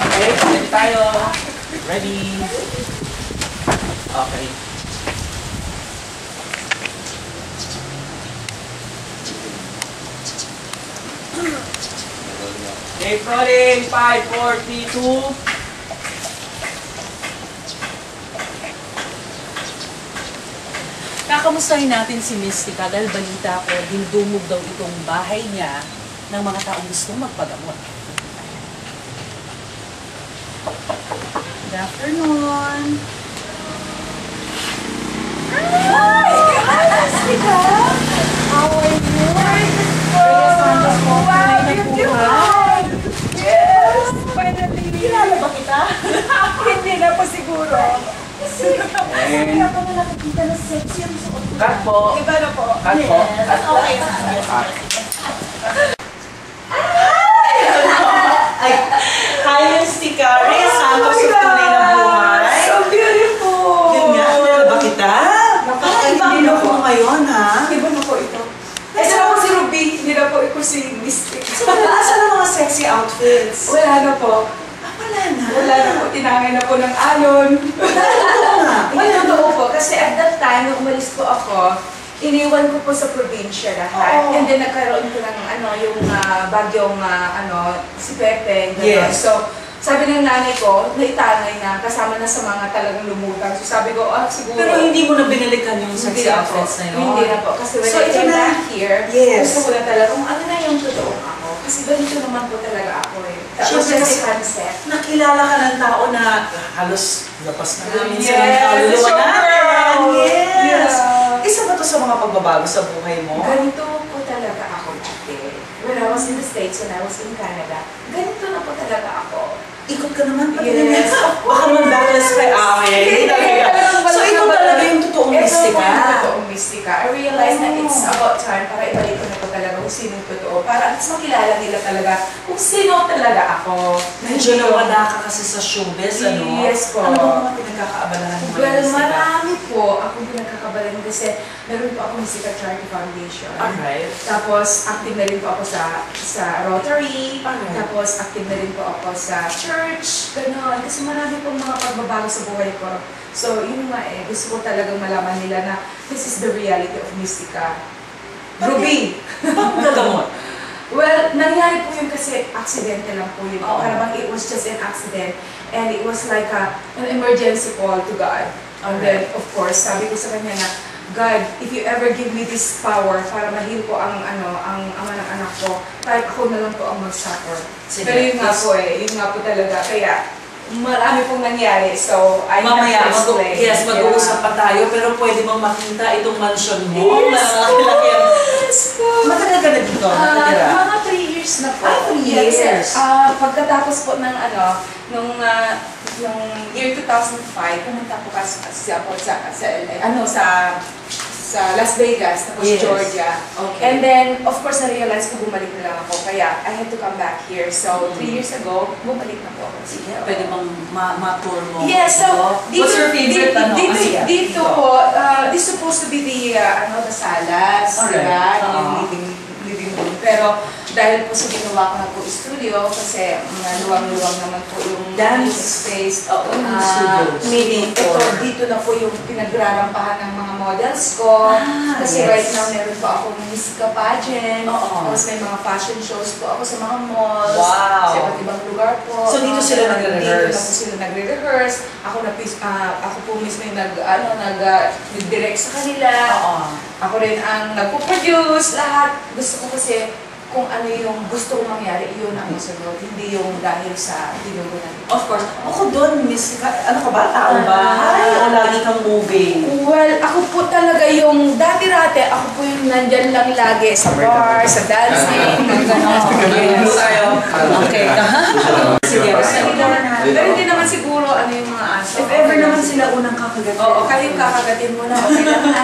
Okay, ready tayo. Ready. Okay. Okay, rolling. 5, 4, 3, 2. Kakamustahin natin si Mystica dahil balita ko, dindumog daw itong bahay niya ng mga taong gustong magpagamot. Good afternoon. Hi! Mystica! How are you? Wow, beautiful! Yes! Finally! Kilala ba kita? Hindi na po siguro. Kaya pa na nakikita na sexy ang suot mo. Cut po. Iba na po. Cut po. Yes. Okay. Ay, hi, Mystica. Rhea Santos sa tunay na buhay. So beautiful! Yun nga, kilala ba kita? Parang iba ang look mo ngayon, ha? Iba na po ito. Eh, sila po si Ruby, hindi na po ito si Mystic. So, asan ang mga sexy outfits? Wala na po. Wala na. Wala na po. Tinangay na po ng alon. Oo nga. Hindi totoo po. Kasi at that time, nung umalis po ako, iniwan ko po sa probinsya lahat. Oo. And then nagkaroon ko ng yung bagyong si Pepe. Gano'n. Yes. So, sabi ng nanay ko, naitangay na, kasama na sa mga talagang lumutang. So sabi ko, siguro. Pero hindi mo na binalikan yung Hindi sexy na po. outfits na yun. Hindi na po. Kasi when So, I ito came na. back here, Yes. gusto ko na talaga kung ano na yung totoo ako. Kasi ganito naman po talaga ako eh. Tapos Siyempre, kasi concept. nakilala ka ng tao na halos lapas na namin sa Yes, kaluluwa it's your natin. girl. Yes. Yeah. Isa ba to sa mga pagbabago sa buhay mo? Ganito po talaga ako dati. When I was in the States, when I was in Canada, ganito na po talaga ako. Ikot ka naman pati Yes. Baka naman backless ka. Okay. So, ito talaga yung totoong Mystica. Ito po yung totoong Mystica. I realized na it's about time para ibalik ko na po talaga kung sino yung totoo. para at least makilala nila talaga kung sino talaga ako. Medyo nawala ka kasi sa showbiz, ano? Yes po. Ano ba mga pinagkakaabalahan mo? Well, marami po akong pinagkakabalan kasi meron po akong Mystica Charity Foundation. Alright. Tapos, active na rin po ako sa Rotary. Alright. Tapos, active na rin po ako sa church. Ganon. Kasi marami pong mga pagbabago sa buhay ko. So, yun nga gusto ko talagang malaman nila na this is the reality of Mystica. Ruby! Gagamot. Well, nangyari po yun kasi aksidente lang po yun. Oo. Parang it was just an accident. And it was like an emergency call to God. And then, of course, sabi ko sa kanya na, God, if you ever give me this power para ma-heal ko ang ama ng anak ko, kahit ako na lang po ang mag-suffer. Sige. Pero yun nga po yun nga po talaga. Kaya, marami pong nangyari. So, I Mamaya, have to explain. mag-uusap pa tayo, pero pwede bang makita itong mansion mo? Yes, yes po. Matagal ka na dito? Natitira? Mga 3 years na po. 3 years. Pagkatapos po ng nung year 2005, pumunta po kasi ako sa Las Vegas, tapos Yes. Georgia. Okay. And then, of course, na-realize ko bumalik na lang ako. Kaya, I had to come back here. So, 3 years ago, bumalik na po ako. Sige, pwede bang ma-tour mo? Yes, so, What's your favorite dito po, this is supposed to be the salas, Alright. diba? Oo. Yung living room. Pero, dahil po sa ginawa ko na po studio, kasi luwang-luwang naman po yung Dance space. studios. Meaning, dito na po yung pinagrarampahan ng mga models ko. Kasi yes. right now, meron po akong Mystica pageant. Oo. Tapos may mga fashion shows po ako sa mga malls. Wow. Sa iba't ibang lugar po. So, dito sila nagre-rehearse? Dito na po sila nagre-rehearse. Ako po mismo yung nag-direct sa kanila. Oo. Ako rin ang nagpo-produce, lahat. Gusto ko kasi kung ano yung gusto kong mangyari, yun ang masunod. Hindi yung dahil sa tinuro na dito. Of course. Ako doon, Miss, ano ka ba? Tao ba? O lagi kang moving? Well, ako po talaga yung dati-rate, ako po yung nandyan lang lagi sa bar, sa dancing, mga gano'n. Yes. Okay. Sige, Pero hindi naman siguro ano yung mga aso. if ever naman sila unang kakagatin. Oo, kayo kakagatin mo na, okay lang na.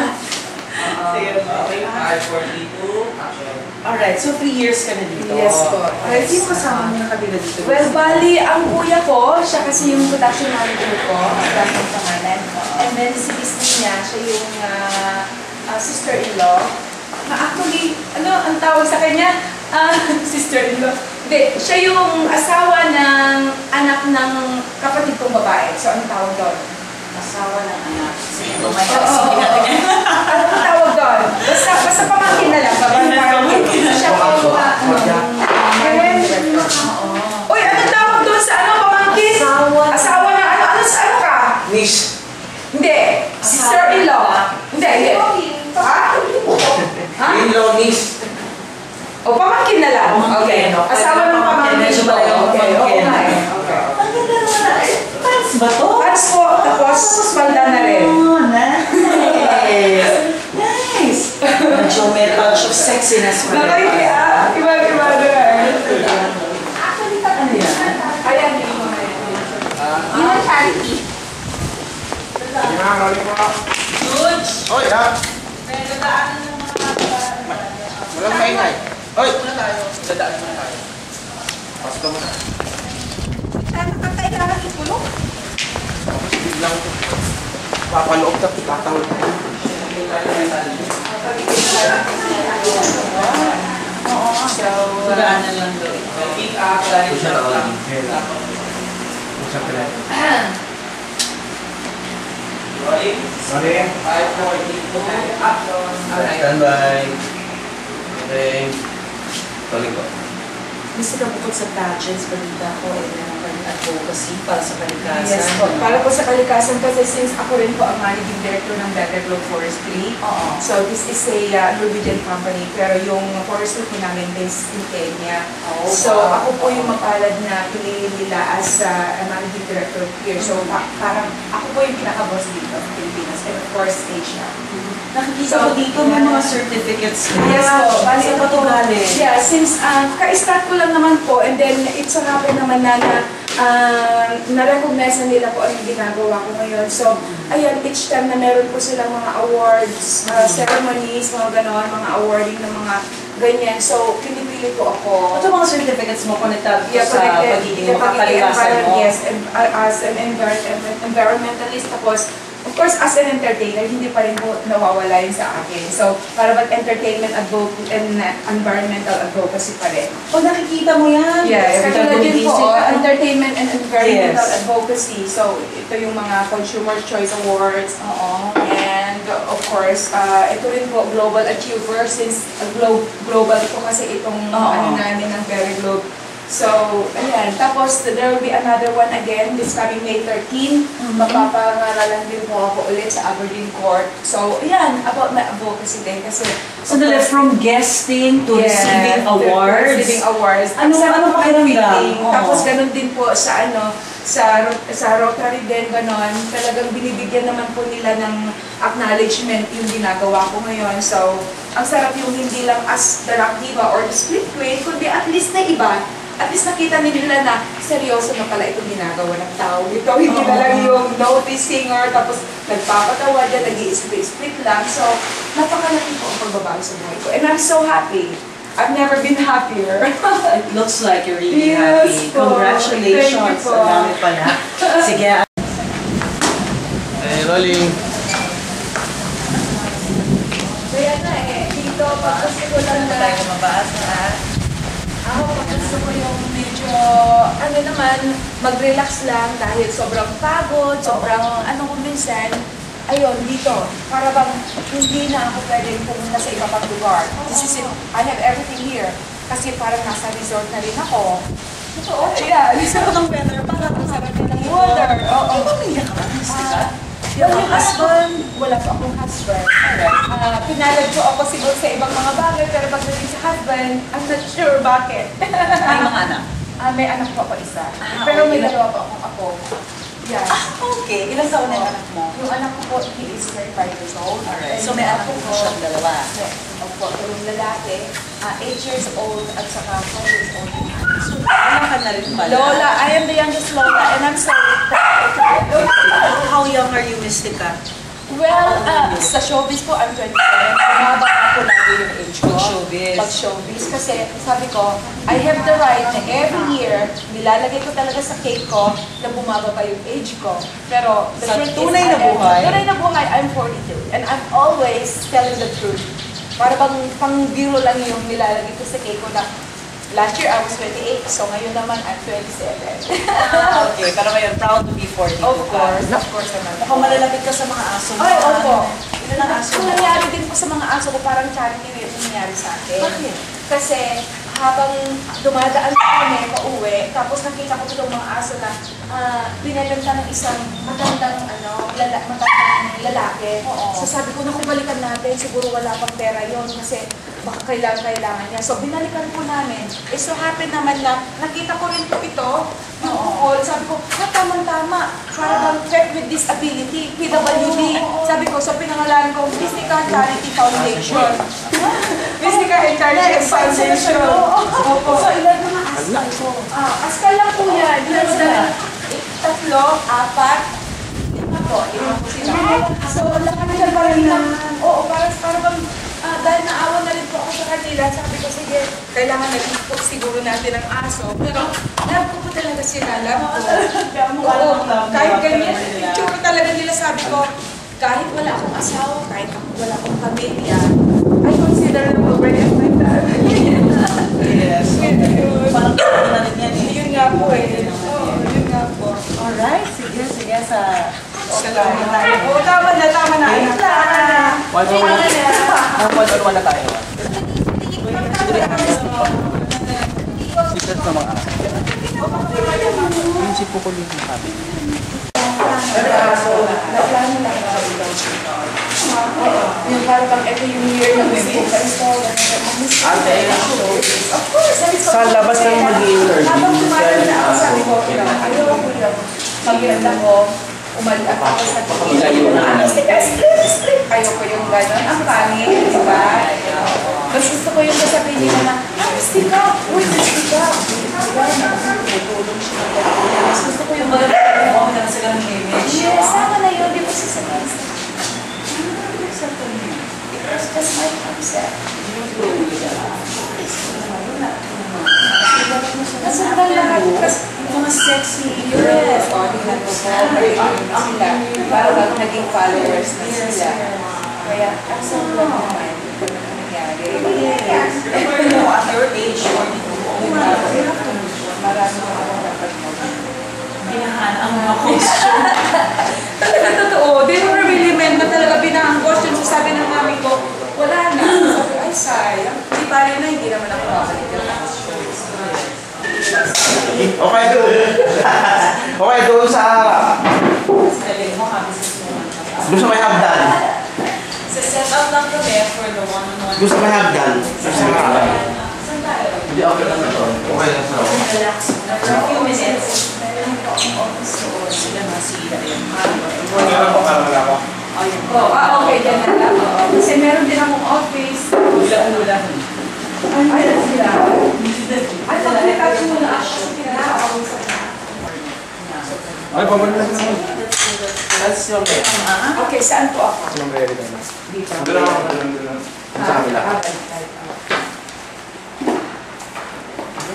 Sige, okay. 542, action. Alright, so 3 years ka na dito. Yes po. Alright, sino kasama mo na kabila dito? Well, bali, ang kuya ko, siya kasi yung production manager ko, production pangalan. And then si Disney niya, siya yung sister-in-law. Na actually, ano ang tawag sa kanya? Sister-in-law. Hindi, siya yung asawa ng anak ng kapatid kong babae. So, anong tawag doon? Asawa ng anak. Sige, Oo, mamaya. oo, oo. Anong tawag doon? Basta pamangkin na lang. Pamangkin. Siya po Uy, anong tawag doon sa pamangkin? Asawa na ano ka? Niche. Hindi. Sister-in-law. Hindi. Ha? In-law niche. O, pamangkin na lang. Okay. Asawa ng pamangkin. Medyo malayo Okay. pamangkin. Okay. Ang ganda naman. Fans ba to? Pants po, tapos spalda na rin. Oh, nice. Nice. Medyo may touch of sexiness pa rin. Nakaya, iba-iba na. Actually, Ano yan? Ayan, yung mga yung charity. Huge! Oy, Pero daanan ng mga walang maingay. Oy! Muna tayo. Dadaan muna tayo. Pasok ka muna. Kailangan itulog. Biglang papaloob na tatawag. Oo. So, daanan lang doon. Pick up dahil Push na lang. Usap ka lang. Rolling. Sorry. 5, 4, 3, 2, action. Alright. Standby. Okay. Tuloy ko. Gusto ka bukod sa pageants, balita ko, meron ka rin advocacy para sa kalikasan. yes po. Para po sa kalikasan kasi since ako rin po ang managing director ng Better Globe Forestry. Oo. So this is a Norwegian company pero yung forestry po namin based in Kenya. Oh, So wow. ako po yung mapalad na pinili nila as managing director here. So parang ako po yung pinaka-boss dito sa Pilipinas and of course Asia. Nakikita ko dito may mga certificates ka. Yes po. Bali, Saan ba ito galing? Yeah, since ka-start ko lang naman po and then it so happen naman na na-recognize na nila po ano yung ginagawa ko ngayon. So, ayan, each time na meron po silang mga awards, ceremonies, mga ganon, mga awarding ng mga ganyan. So, pinipili pumipili po ako. Ito mga certificates mo connected Yeah, sa pagiging makakaligasan mo? Yes, and, as an environmentalist, tapos, of course, as an entertainer, hindi pa rin po nawawala yun sa akin. So, para bang entertainment advocacy and environmental advocacy pa rin. Oh, nakikita mo yan? Yes, katulad din po, entertainment and environmental Yes. advocacy. So, ito yung mga Consumer Choice Awards. Oo. And, of course, ito rin po, Global Achiever, since global po kasi itong ano namin ng Very Globe. So, ayan. Tapos, there will be another one again this coming May 13. Mapapangaralan din po ako ulit sa Aberdeen Court. So, ayan, about my advocacy din. Kasi, So, from guesting to receiving awards. Receiving awards. Ano pakiramdam? Oo. Tapos, ganun din po sa sa Rotary din, ganon. Talagang binibigyan naman po nila ng acknowledgement yung ginagawa ko ngayon. So, ang sarap yung hindi lang as the rock diva or the split queen, kundi at least na iba. At least nakita nila na seryoso na pala itong ginagawa ng tao. Ito, hindi na lang yung notice singer, tapos nagpapatawa dyan, nag-i-split lang. So, napakalaki po ang pagbabago sa buhay ko. And I'm so happy. I've never been happier. It looks like you're really Yes happy. po. Congratulations. Thank you po. Ang dami pala. Sige. Rolling. Kaya na dito, pag gusto ko lang na mabasa ha. ako, pag gusto ko yung medyo, mag-relax lang dahil sobrang pagod, sobrang kung minsan, ayun, dito, para bang hindi na ako pwedeng pumunta sa iba pang lugar. This is it. I have everything here. Kasi parang nasa resort na rin ako. Totoo. Yeah. Sarap ng weather. Parang Sarap din ng water. Oo. Pamilya ka ba? Mystica? Yung husband, wala pa akong husband. Pinalad ko ako siguro sa ibang mga bagay, pero pagdating sa husband, I'm not sure bakit. May mga anak? May anak po ako isa. Pero may okay. dalawa pa akong apo. Yeah. Okay. Ilang taon na yung anak mo? Yung anak ko po, he is 35 years old. Alright. And So may yung anak apo mo siyang dalawa? Yes. Opo, yung lalaki, 8 years old at saka 4 years old. Ano ka na rin pala? Lola, I am the youngest Lola, and I'm so proud. How young are you, Mystica? Well, sa showbiz po, I'm 27. Bumaba ako lagi yung age ko. Pag-showbiz. Pag-showbiz. Kasi sabi ko, I have the right na every year, nilalagay ko talaga sa cake ko na bumaba pa yung age ko. Pero, the Sa truth is, tunay na buhay? Tunay na buhay, I'm 42. And I'm always telling the truth. Para bang pang-biro lang yung nilalagay ko sa cake ko na last year I was 28, so ngayon naman I'm 27. Okay, pero ngayon, proud to be 42 Of course naman. Mukhang malalapit ka sa mga aso mo. Ay, opo. Ilan ang aso Kung mo? nangyari din po sa mga aso ko, parang charity rin yung nangyari sa akin. Bakit? Kasi habang dumadaan kami pauwi, tapos nakita ko itong mga aso na binibenta ng isang matandang lalaki. Oo. So sabi ko, naku, balikan natin. Siguro wala pang pera yon kasi baka kailangan niya. So binalikan po namin. So happy naman na nakita ko rin po ito. Yung bukol, sabi ko, tamang-tama. Para bang pet with disability, PWD. Sabi ko, so pinangalan ko, Mystica Charity Foundation. Mystica Charity Foundation. Opo. So, ilan mga aso ito? Askal lang po yan. Tatlo, apat, lima po sila. So, lahat na parang oo, para bang, dahil naawa na rin po ako sa kanila, sabi ko, sige, kailangan nag-input siguro natin ang aso. Pero, love ko po talaga sila, love ko. Oo, kahit ganyan, picture ko talaga nila, sabi ko, kahit wala akong asawa, kahit wala akong pamilya, I consider them already as my family. Yes. Parang kaya na rin yan eh. Yun nga po eh. Oo, yun nga po. Alright, sige sa... Salamat. Oo, tama na. Tama na. One na tayo. Secret sa mga aso. Yung si Pukulit na sabi. Naplano lang ako yung parang bang ito yung year na may focus ko. Of course. Sa labas ng mag-i-interview. Habang tumatanda ako, sabi ko, ayaw ako yung maganda ko. Umalat ako sa strict. Ayoko yung gano'n. Ang pangit, di ba? Mas gusto ko yung sasabihin nila na, Mystica! Uy, Mystica! May tulong siya. Mas gusto ko yung mga na sa ganang image. yes, sama na yun. Di ba sasabihin sa it was just my concept. sila. Para bang naging followers na sila. Kaya, ang sarap lang naman. Nangyari. Yes. At your age, 42. Marami na ako dapat mo. Pinahan ang mga question. Talaga totoo. They were really meant na talaga pinahang question. So sabi ng mami ko, wala na. Sabi, ay sayang. Di bali na, hindi naman ako makakalik ng questions. Okay doon. Okay doon sa... Sabi mo, business woman ka pa. Doon sa may hagdan. Sa set-up lang kami for the one-on-one. Doon sa may hagdan. Saan tayo? Hindi, okay lang na to. Okay lang sa ako. Relax. After a few minutes, meron po ang office doon. Sila masira yung Kailan po para malaman? Oh, okay, dyan na lang. Kasi meron din akong office. Ulang-ulang. Ay, sila. Ay, pag-retouch mo na ako. Pinaka-ako sa Ay, pabalik na naman. That's yung may. Okay, saan po ako? Anong ready ka na? Dito. Doon lang ako, doon lang. Sa kabila.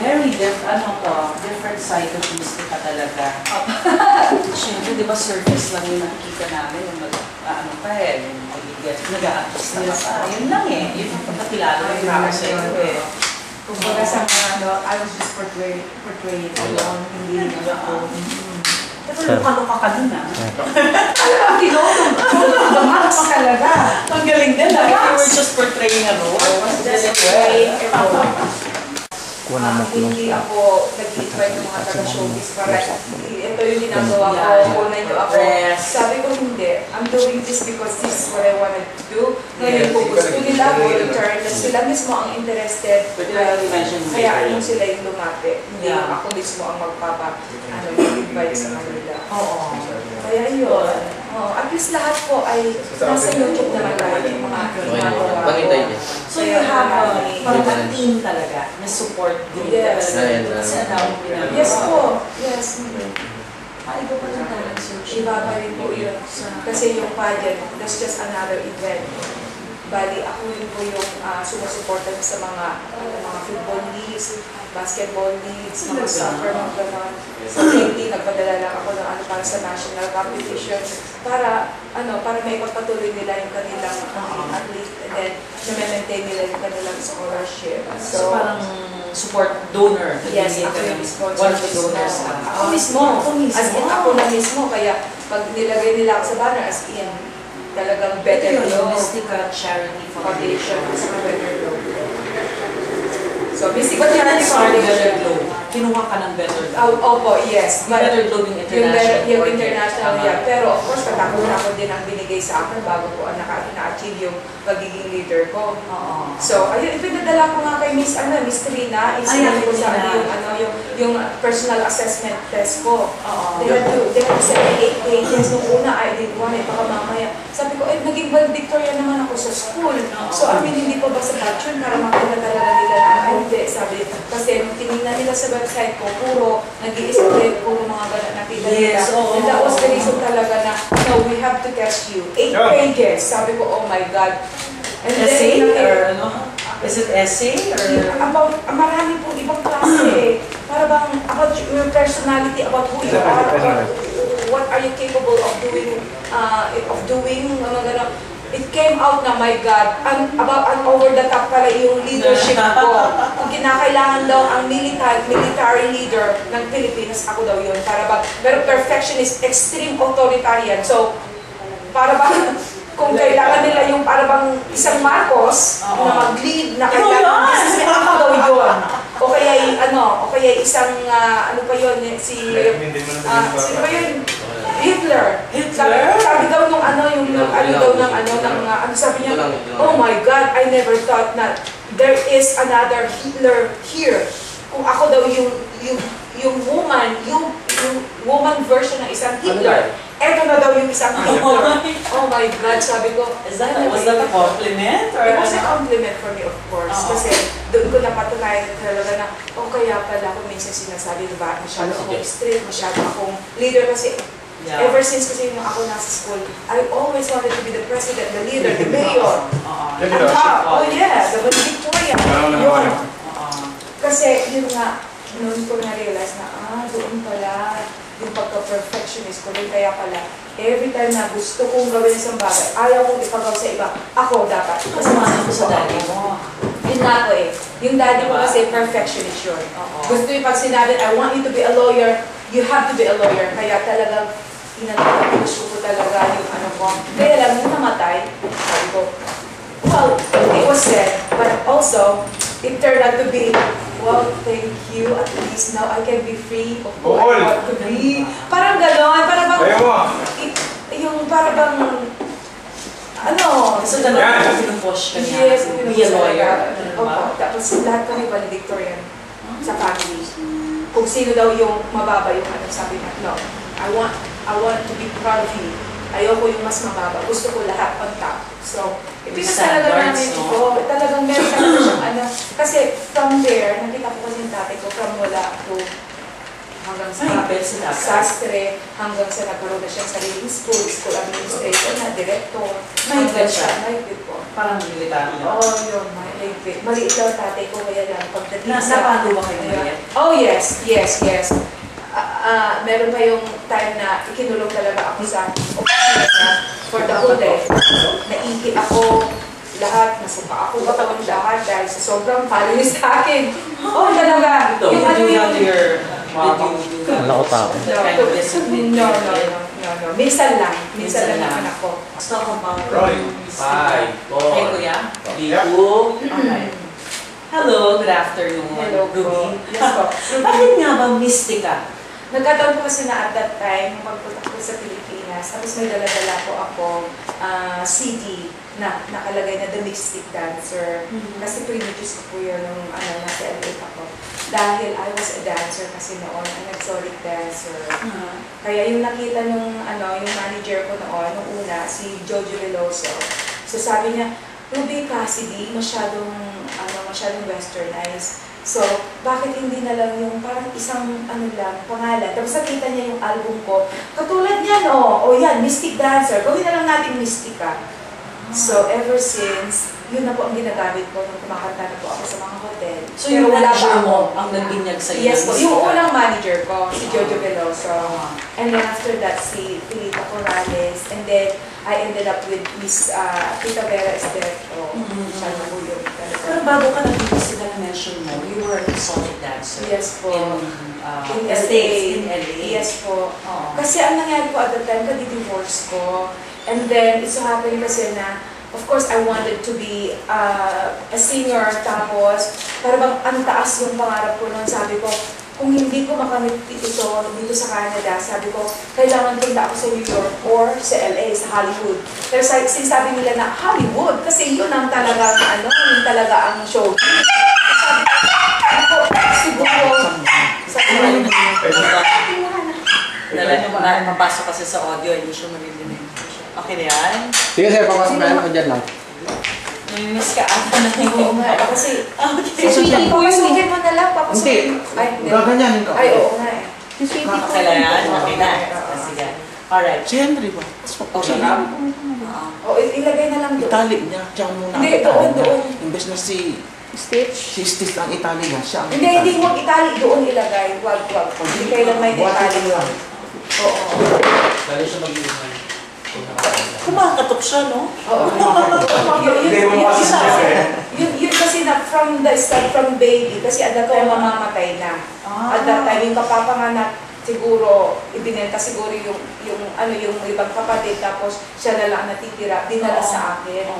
Very different side of music ka talaga. Siyempre, di ba surface lang yung nakikita namin, yung ano pa yung nag-a-artist na pa. Yun lang yun yung pagkakilala ng tao sa iyo Kumbaga sa mga I was just portraying alone, hindi na ako. Pero luka-luka ka dun Talagang tinutong the max talaga. Ang galing din you were just portraying a role. That's great. Hindi ako nag-invite ng mga taga-showbiz para ito yung ginagawa ko, kunan niyo ako. Sabi ko hindi, I'm doing this because this is what I wanted to do. Ngayon po gusto nila volunteer na sila mismo ang interested. Kaya ano sila yung lumapit. Hindi ako mismo ang invite sa kanila. Oo. Kaya yun. At least lahat po ay nasa YouTube naman lahat yung mga ginagawa Bakit ko. tayo niya? So you have parang team talaga na support group. Yes. Kasi ang dami pinag- Yes po. Yes. Iba pa rin talaga search. Iba pa rin po yun. Kasi yung pageant, that's just another event. Bali, ako rin po yung sumusuporta sa mga football leagues, basketball leagues, mga soccer, mga gano'n. So, lately, nagpadala lang ako ng para sa national competition para may pagpatuloy nila yung kanilang athlete and then na-maintain nila yung kanilang scholarship. So parang support donor. Yes, ako yung sponsor. One of the donors. Ako mismo. As in, ako na mismo. Kaya pag nilagay nila ako sa banner, as in, talagang better Yung globe. Mystica Charity Foundation. Foundation. Sa better globe. So, Mystica But Charity Better Foundation. Globe. Kinuha ka ng Better Globe. Opo, yes. Yung Better Globe yung international. Yung international, yeah. Pero of course, katakot-takot din ang binigay sa akin bago ko na-achieve yung pagiging leader ko. Oo. So, ayun, ipinadala ko nga kay Miss Trina, isinali ko sa yung personal assessment test ko. They had to send me 8 pages. Nung una, I didn't want it, baka mamaya. Sabi ko, naging valedictorian naman ako sa school. So, hindi pa ba sa batch yun para makita talaga nila na, hindi. Sabi, kasi nung tinignan nila sa website ko, puro nag-i-split, puro mga gano'n nakita nila. Yes, oo. And that was the reason talaga na, no, we have to test you. 8 pages. Sabi ko, oh my God. And Essay? then, Or ano? Is it essay? Or about marami pong ibang klase. Para bang about your personality, about who you are, about what are you capable of doing, ano gano'n. It came out na, my God, over the top pala yung leadership ko. Kung kinakailangan daw ang military leader ng Pilipinas, ako daw yun. Pero perfectionist, extreme authoritarian. So, para bang, kung kailangan nila yung para bang isang Marcos na mag-lead na kailangan, ako daw yun. O kaya isang, ano pa yun, sino ba yun? Hitler. Sabi daw nung sabi niya, oh my God, I never thought na there is another Hitler here. Kung ako daw yung woman version ng isang Hitler, eto na daw yung isang Hitler. Oh my God, sabi ko, was that a compliment? Or it was a compliment for me, of course. Kasi doon ko napatunayan talaga na, kaya pala ako minsan sinasabi, diba, masyado akong strict, masyado akong leader kasi ever since kasi nung ako nasa school, I always wanted to be the president, the leader, the mayor. Ang top. Oh yeah, the valedictorian. Yun. Kasi yun nga, noon ko na-realize na, doon pala, yung pagka-perfectionist ko rin. Kaya pala, every time na gusto kong gawin isang bagay, ayaw kong ipagaw sa iba, ako dapat. Kasama ko sa daddy mo. Yun nga po eh. Yung daddy ko kasi perfectionist yun. Gusto yung pag sinabi, I want you to be a lawyer, you have to be a lawyer. Kaya talagang, pinag-push ko talaga yung ano ko. Kaya lang, nung namatay, sabi ko, well, it was sad, but also, it turned out to be, well, thank you. At least now I can be free of who I want to be. Parang gano'n, parang bang, yung parang bang, ano, So, talaga pinupush ka niya. yes, Be a lawyer. Opo, tapos lahat kami valedictorian sa family. Kung sino daw yung mababa yung ano, sabi niya, no, I want to be proud of you. Ayoko yung mas mababa. Gusto ko lahat on top. So, ipinas talaga namin ito. Talagang meron talaga siyang ano. Kasi from there, nakita ko kasi yung tatay ko from wala to hanggang sa sastre, hanggang sa nagkaroon na siyang sariling school administration na director. Mahigpit siya. Mahigpit po. Parang military na. Oo, yun, mahigpit. Maliit lang tatay ko, kaya lang pagdating Napalo ba kayo na yan? Oh, yes. Meron pa yung time na ikinulong talaga ako sa opisina for the whole day. Naikit ako, lahat, nasuka ako, katawan lahat dahil sa sobrang palo sa akin. Oh, talaga. Yung ano yung... Alam ko tao. No. Minsan lang yung anak ko. Let's talk about Roy. 5, 4, Hey, Kuya. 3, 2, Okay. Hello, good afternoon. Hello po. Ruby. Yes po. Bakit nga ba mystica? Nagkataon po kasi na at that time, nung pagpunta ko sa Pilipinas, tapos may dala-dala po ako CD na nakalagay na The Mystic Dancer. Kasi pre-produce ko po yun nung nasa LA ako. Dahil I was a dancer kasi noon, an exotic dancer. Kaya yung nakita nung yung manager ko noon, nung una, si Jojo Veloso. So sabi niya, Ruby Cassidy, masyadong westernized. So, bakit hindi na lang yung parang isang pangalan? Tapos nakita niya yung album ko. Katulad niyan, yan, Mystic Dancer. Gawin na lang natin Mystica. So, ever since, yun na po ang ginagamit ko nung kumakanta na po ako sa mga hotel. So, yung manager mo ang nagbinyag sa iyo? Yes po. Yung unang manager ko, si Jojo Veloso. And then after that, si Pilita Corrales. And then, I ended up with Miss Tita Vera Esteto. Siya na po yun. Pero bago ka nag-visit na mention mo, you were an exotic dancer. Yes po. In LA. States, in LA. Yes po. Kasi ang nangyari po at the time, kadi-divorce ko. And then, it so happened kasi na, of course, I wanted to be a singer. Tapos, parang ang taas yung pangarap ko noon. Sabi ko, kung hindi ko makamit ito dito sa Canada, sabi ko, kailangan punta ako sa New York or sa LA, sa Hollywood. Pero sinasabi nila na Hollywood, kasi yun ang talaga, yun talaga ang show. Sabi ko, siguro, sabi ko, mapasok kasi sa audio, hindi siya marinig. Okay na yan? Sige sir, papasok na ako dyan lang. Miss ka ata na oo nga, kasi, Okay. papasukin mo na lang, papasukin. Ay, hindi. Gaganyanin ka. Ay, oo nga eh. Okay na yan? Okay na. Sige. Alright. Si Henry ba? Okay na. O, ilagay na lang doon. Itali niya. Siya muna. Hindi, itali niya. doon. Imbes na si Stitch. Stitch ang itali niya. Siya ang Hindi, huwag itali. Doon ilagay. Wag. Hindi kailan may itali yun. Oo. Dali siya mag-iwan. Kumakatok siya, no? Oo. Yun kasi na from the start, from baby, kasi at that time mamamatay na. At that time, yung kapapanganak, siguro, ibinenta siguro yung ibang kapatid, tapos siya na lang natitira, dinala sa akin.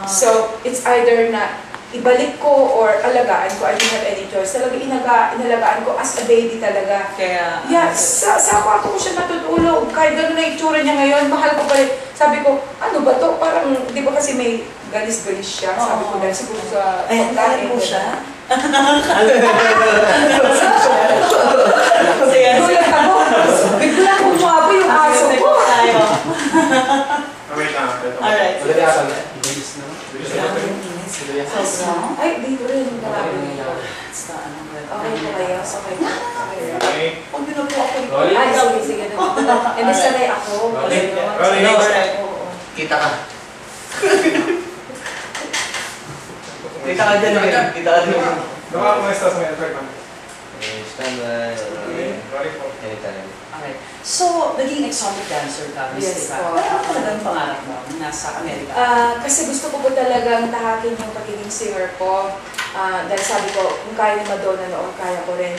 So, it's either na ibalik ko or alagaan ko. I didn't have any choice. Talaga inalagaan ko as a baby talaga. Kaya, Yeah, sa kwarto ko siya natutulog. Kahit gano'n na itsura niya ngayon, mahal ko pa rin. Sabi ko, ano ba to? Parang, di ba kasi may galis-galis siya. Sabi ko dahil siguro sa ay, pagkain mo siya? Gulat ako. Biglang kumabo yung aso ko. Wait na. Alright. Bilis na. Ay, dito rin. Marami. Basta, ano ba? Okay po kayo? Okay. Okay. Pag binupo ako. Ay, sige. And then sanay ako. Oo. Kita ka. Kita ka dyan. Kita ka dyan. Gawa ko na sa mga effect. Stand by. Sorry po. Okay. So, naging exotic dancer ka, Miss Yes Tika. po. Ano talagang pangarap mo na nasa Amerika? Kasi gusto ko po talagang tahakin yung pagiging singer ko. Dahil sabi ko, kung kaya ni Madonna noon, kaya ko rin.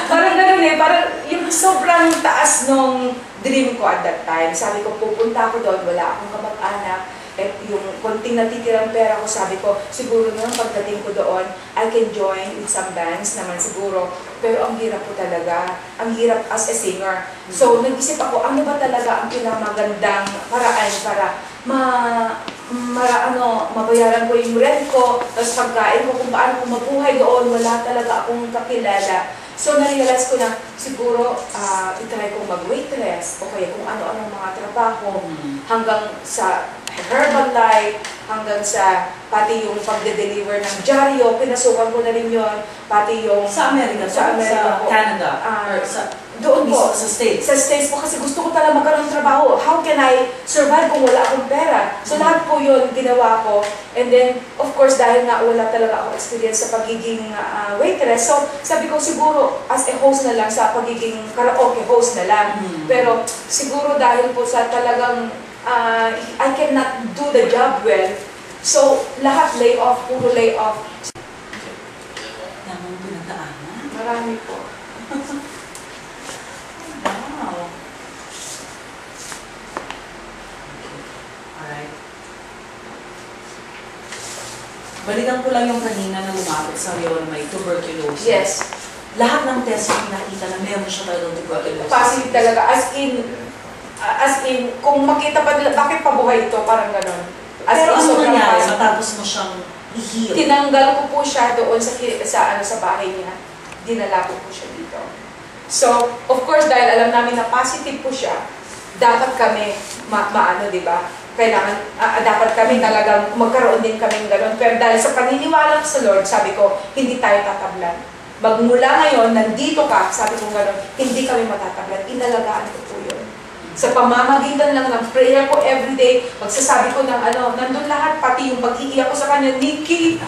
Parang gano'n eh, parang yung sobrang taas nung dream ko at that time. Sabi ko, pupunta ako doon, wala akong kamag-anak. At yung konting natitirang pera ko, sabi ko, siguro naman pagdating ko doon, I can join with some bands naman siguro. Pero ang hirap po talaga, ang hirap as a singer. So, nag-isip ako, ano ba talaga ang pinakamagandang paraan para mabayaran ko yung rent ko, tapos pagkain ko, kung paano ko mabuhay doon, wala talaga akong kakilala. So, na-realize ko na siguro itry kong mag-waitress o kaya kung ano-anong mga trabaho hanggang sa Herbalife, hanggang sa pati yung pagde-deliver ng dyaryo, pinasukan ko na rin yun, pati yung Sa Amerika? Sa Amerika po. Canada? Or sa, doon po. Sa States? Sa States po kasi gusto ko talaga magkaroon ng trabaho. How can I survive kung wala akong pera? So lahat po yun ginawa ko. And then, of course, dahil nga wala talaga ako experience sa pagiging waitress, so sabi ko siguro as a host na lang, sa pagiging karaoke host na lang. Pero siguro dahil po sa talagang I cannot do the job well, so lahat lay off, puro lay off. Namang pinagdaanan? Marami po. Wow. Alright. Balikan ko lang yung kanina na lumapit sa iyo na may tuberculosis. Yes. Lahat ng test yung nakita na meron siya talagang tuberculosis. Positive talaga. As in, kung makita pa nila, bakit pabuhay ito? Parang ganon. Pero ano sobrang nangyari? positive. Matapos mo siyang i-heal? Tinanggal ko po siya doon sa bahay niya. Dinala ko po siya dito. So, of course, dahil alam namin na positive po siya, dapat kami maano, di ba? Kailangan, dapat kami talagang magkaroon din kaming gano'n. Pero dahil sa paniniwala ko sa Lord, sabi ko, hindi tayo tatablan. Magmula ngayon, nandito ka, sabi ko gano'n, hindi kami matatablan. Inalagaan ko po yun. Sa pamamagitan lang ng prayer ko everyday, magsasabi ko ng nandun lahat, pati yung pag-iiyak ko sa kanya, Nikki,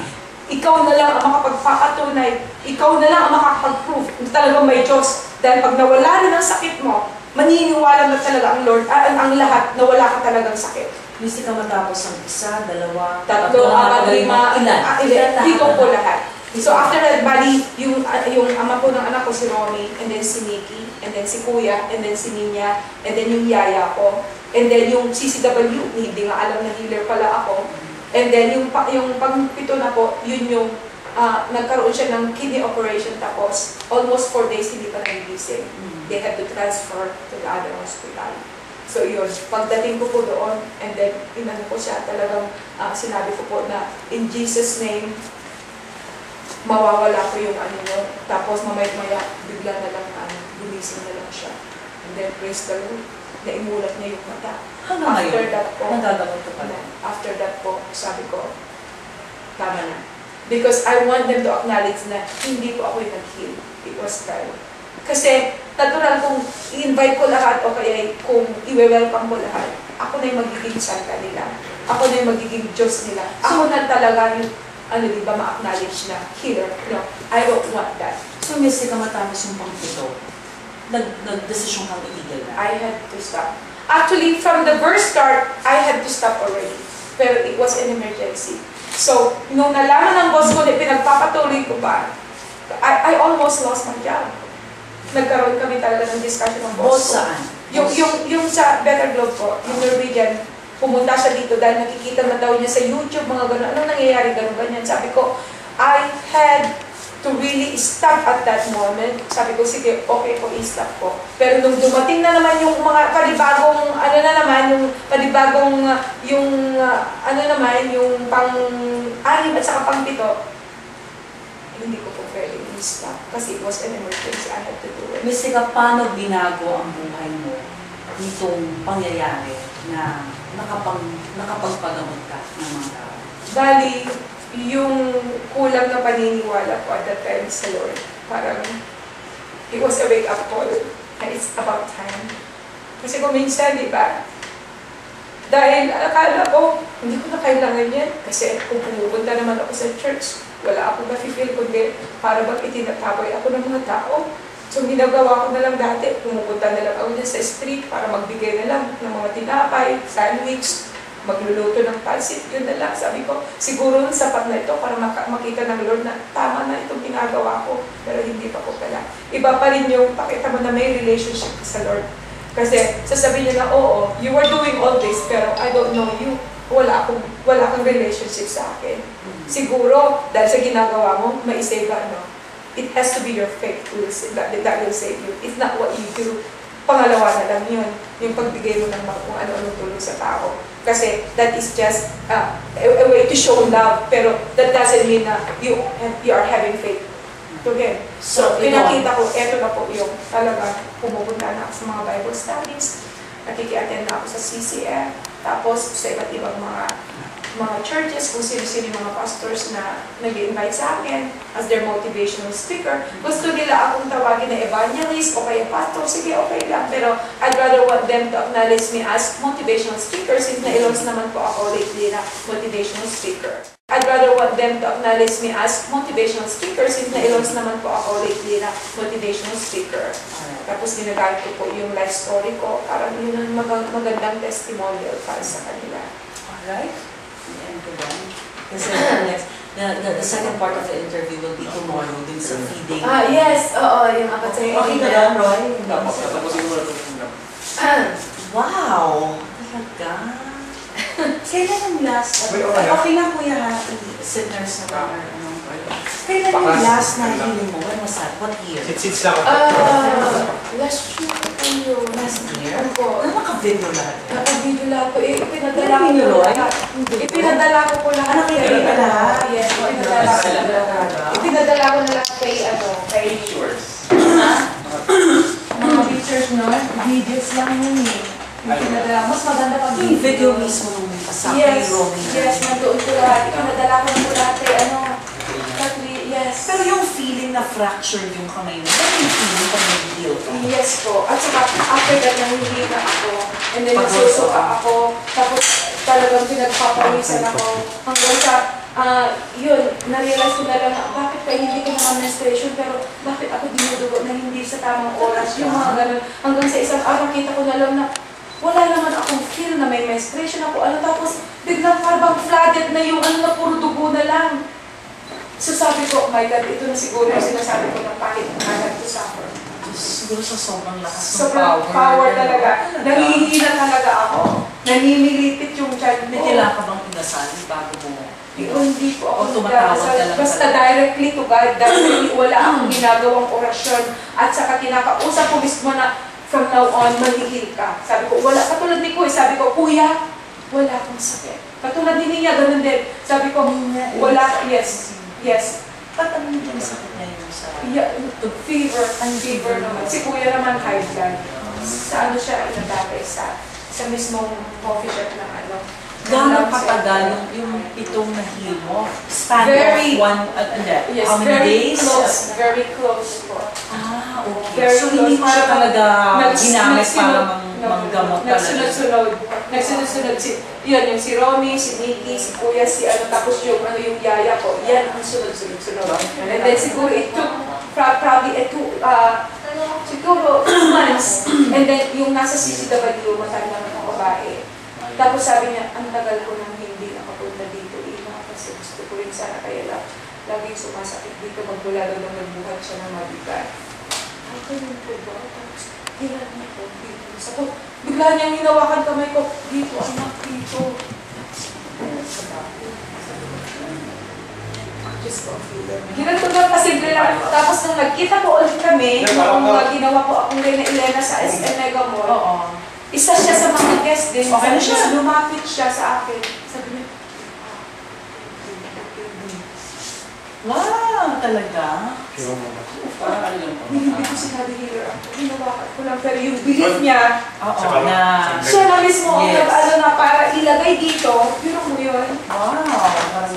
ikaw na lang ang makapagpapatunay, ikaw na lang ang makakapag-prove na talagang may Diyos. Dahil pag nawala rin ang sakit mo, maniniwala na talaga ang Lord, ang lahat na wala ka talagang sakit. Misty ka matapos ang isa, dalawa, Tatlo, apat, lima, ilan? dito po lahat. So after that, bali, yung ama po ng anak ko si Romy, and then si Nikki, and then si Kuya, and then si Ninya, and then yung yaya ko, and then yung CCW, hindi nga alam na healer pala ako, and then yung pang-pito na po, yun yung nagkaroon siya ng kidney operation, tapos almost 4 days hindi pa nagigising. They had to transfer to the other hospital. So yun, pagdating ko po doon, and then inano ko siya, talagang sinabi ko po na in Jesus' name, mawawala ko yung nyo. Tapos mamaya bigla na lang gumising na lang siya. And then praise the Lord, naimulat niya yung mata. Hanggang After ngayon, that po, nagdadamot ka pala. after that po, sabi ko, tama na. Because I want them to acknowledge na hindi po ako yung nag-heal. It was God. Kasi, natural kung i-invite ko lahat o kaya kung i-welcome ko lahat, ako na yung magiging santa nila. Ako na yung magiging Diyos nila. Ako na talaga yung di ba, ma-acknowledge na healer. No, I don't want that. So, Misty ka matapos yung pang-pito, nag-desisyon kang illegal na? I had to stop. Actually, from the first start, I had to stop already. Pero it was an emergency. So, nung nalaman ng boss ko na pinagpapatuloy ko pa, I almost lost my job. Nagkaroon kami talaga ng discussion ng boss ko. Saan? Yung sa Better Globe po, yung Norwegian, pumunta siya dito dahil nakikita na daw niya sa YouTube, mga gano'n. Anong nangyayari, gano'n, ganyan. Sabi ko, I had to really stop at that moment. Sabi ko, sige, okay po, i-stop ko. Pero nung dumating na naman yung mga panibagong, yung pang-anim at saka pang-pito, hindi ko po pwede i-stop. Kasi it was an emergency, I had to do it. Misty ka, paano binago ang buhay mo nitong pangyayari na nakapagpagamot ka ng mga tao? Bali, yung kulang na paniniwala ko at that time sa Lord, parang it was a wake-up call na it's about time. Kasi kung minsan, di ba, dahil akala ko, hindi ko na kailangan yan. Kasi kung pumupunta naman ako sa church, wala akong na-feel kundi para bang itinataboy ako ng mga tao. So ginagawa ko na lang dati, pumupunta na lang ako dyan sa street para magbigay na lang ng mga tinapay, sandwich, magluluto ng pansit, yun na lang. Sabi ko, siguro sapat na ito para makita ng Lord na tama na itong ginagawa ko, pero hindi pa ko pala. Iba pa rin yung pakita mo na may relationship sa Lord. Kasi sasabihin niya na, oo, you were doing all this, pero I don't know you. Wala kang relationship sa akin. Siguro, dahil sa ginagawa mo, maisave ka, no? It has to be your faith that will save you. It's not what you do. Pangalawa na lang yun, yung pagbigay mo ng kung ano-anong tulong sa tao. Kasi that is just a way to show love, pero that doesn't mean na you are having faith to Him. So, pinakita ko, eto na po yung talaga pumupunta na ako sa mga Bible studies, nakiki-attend na ako sa CCM, tapos sa iba't ibang mga churches, kung sino-sino yung mga pastors na nag-invite sa akin as their motivational speaker. Gusto nila akong tawagin na evangelist o kaya pastor, sige, okay lang. Pero I'd rather want them to acknowledge me as motivational speaker since na-ilons naman po ako lately na motivational speaker. I'd rather want them to acknowledge me as motivational speaker since na-ilons naman po ako lately na motivational speaker. Tapos ginagamit ko po yung life story ko, parang yun ang magandang testimonial para sa kanila. Alright. Kasi the second part of the interview will be tomorrow din sa feeding. Yes. Oo, yung apat sa Okay ka lang, Roy? Tapusin mo na ito. Wow! Talaga? Kailan ang last? Okay lang, kuya, ha? Sinners na ba? Kailan ang last na healing mo? When was that? What year? Sits lang ako. Last year po yun. Last year? Opo. Ano naka-video lahat? Naka-video lahat po. Ipinadala ko Video, po Roy? lahat. Ipinadala ko po lahat. Ano kayo ka lahat? Yes, ipinadala ko lahat. Ipinadala ko na lahat kay Pictures. mga pictures nun. Videos lang yun eh. Ipinadala. Mas maganda pag Yung video mismo nung kasama Yes, ni Romy. yes, nandoon ko lahat. Ipinadala ko po lahat kay yes. Pero yung feeling na fractured yung kamay mo, ano yung feeling pag nag-heal ka? Yes po. At saka after that, nanghihina ako. And then nagsusuka ako. Tapos talagang pinagpapawisan ako. Hanggang sa, yun, narealize ko na lang na bakit pa hindi ko naman menstruation pero bakit ako dinudugo na hindi sa tamang oras. Yung mga ganun. Hanggang sa isang araw, kita ko na lang na wala naman akong feel na may menstruation ako. Tapos biglang parang flooded na yung na puro dugo na lang. So sabi ko, oh my God, ito na siguro yung sinasabi ko na bakit I have to suffer. Siguro sa sobrang lakas ng Sobrang power talaga. Nangihina talaga ako. Nanimilipit yung child May ko. kailangan ka bang inasal bago mo? Hindi po ako tumatawag ka lang basta directly to God. Directly, wala akong ginagawang orasyon. At saka kinakausap ko mismo na from now on, manihil ka. Sabi ko, wala. Katulad ni Kuya, sabi ko, Kuya, wala akong sakit. Katulad din niya, ganun din. Sabi ko, wala, yes. Yes. Ba't ano yung sakit na yun sa... Yeah, fever naman. Si Kuya naman high blood. Sa ano siya, inatake sa mismong coffee shop ng ano. Gano'ng katagal yung itong na-heal mo? Span Very- of one, Yes, how many very days? close. Very close po. Okay. Very So hindi mo close. siya talaga ginamit Nagsunod- para manggamot talaga? Nagsunod-sunod. Yun, yung si Romy, si Nikki, si Kuya, si ano, tapos yung yaya ko. Yan ang sunod-sunod. And then siguro it took, probably siguro 2 months. And then yung nasa CCW, matanda ng babae. Tapos sabi niya, ang tagal ko nang hindi nakapunta dito, Ina, kasi gusto ko rin sana kaya lang. Laging sumasakit dito, magmula daw nang nagbuhat siya ng mabigat. Ako yun po ba? Tapos, hilan niya po dito. Sabi ko, bigla niyang hinawakan kamay ko, dito, anak, dito. Just go, feeler. Ginanto na pasimple lang. Tapos nung nagkita ko ulit kami, nung ginawa ko akong Reyna Elena sa SM Mega Mall, isa siya sa mga guest din. Okay na siya. Lumapit siya sa akin. Sabi niya, Wow, talaga? Parang ano lang po. hindi ko sinabi healer ako. Hinawakan ko lang. Pero yung belief niya, Oo, na... siya na mismo ang Yes. nag-ano na para ilagay dito. Yun mo yun. Wow, parang...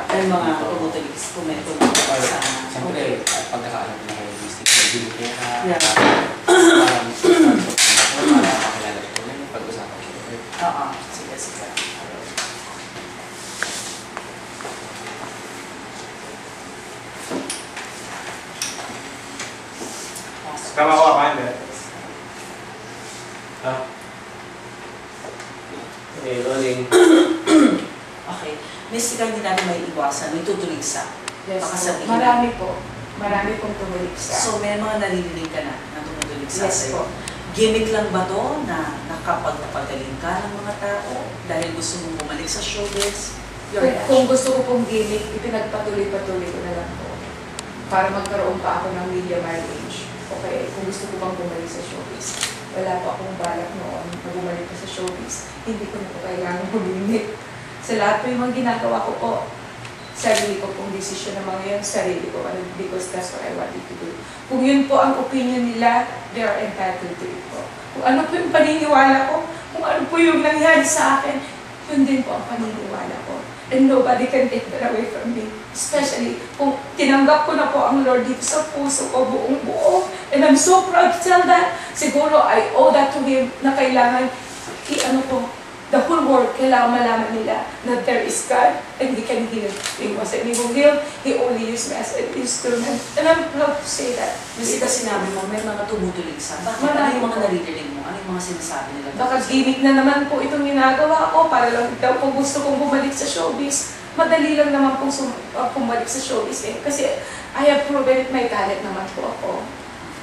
Ay, mga tumutulis, komento sa... Siyempre, pagkakaalam ko na kayo listing, hindi ko Yeah. parang para makilala ko na yung pag-usapan ko. Oo, sige, sige. Tama ko akain eh. Ha? Eh, rolling. Okay. Mystical hindi natin may iwasan, may tutuligsa. Yes Baka po. sabihin Marami po. Marami pong tumulig sa. So may mga naririnig ka na tumutuligsa Yes sa'yo. po. Gimmick lang ba to na nakapagpapagaling ka ng mga tao dahil gusto mong bumalik sa showbiz? Kung gusto ko pong gimmick, ipinagpatuloy-patuloy ko na lang po. Para magkaroon pa ako ng media mileage. Okay, kung gusto ko bang bumalik sa showbiz. Wala po akong balak noon na bumalik pa sa showbiz. Hindi ko na po kailangan bumalik. Sa lahat po yung mga ginagawa ko po, sarili ko pong desisyon ng mga yun, sarili ko, because that's what I wanted to do. Kung yun po ang opinion nila, they are entitled to it po. Kung ano po yung paniniwala ko, kung ano po yung nangyari sa akin, yun din po ang paniniwala ko. And nobody can take that away from me. Especially kung tinanggap ko na po ang Lord dito sa puso ko buong buo. And I'm so proud to tell that. Siguro I owe that to Him na kailangan the whole world, kailangan malaman nila na there is God and He can heal. He wasn't even healed. He only used me as an instrument. And I'm proud to say that. Kasi sinabi mo, may mga tumutuligsa. Bakit? Ano yung mga naririnig mo? Ano yung mga sinasabi nila? Baka gimmick na naman po itong ginagawa ko para lang daw po gusto kong bumalik sa showbiz. Madali lang naman pong bumalik sa showbiz eh. Kasi I have proven it, may talent naman po ako.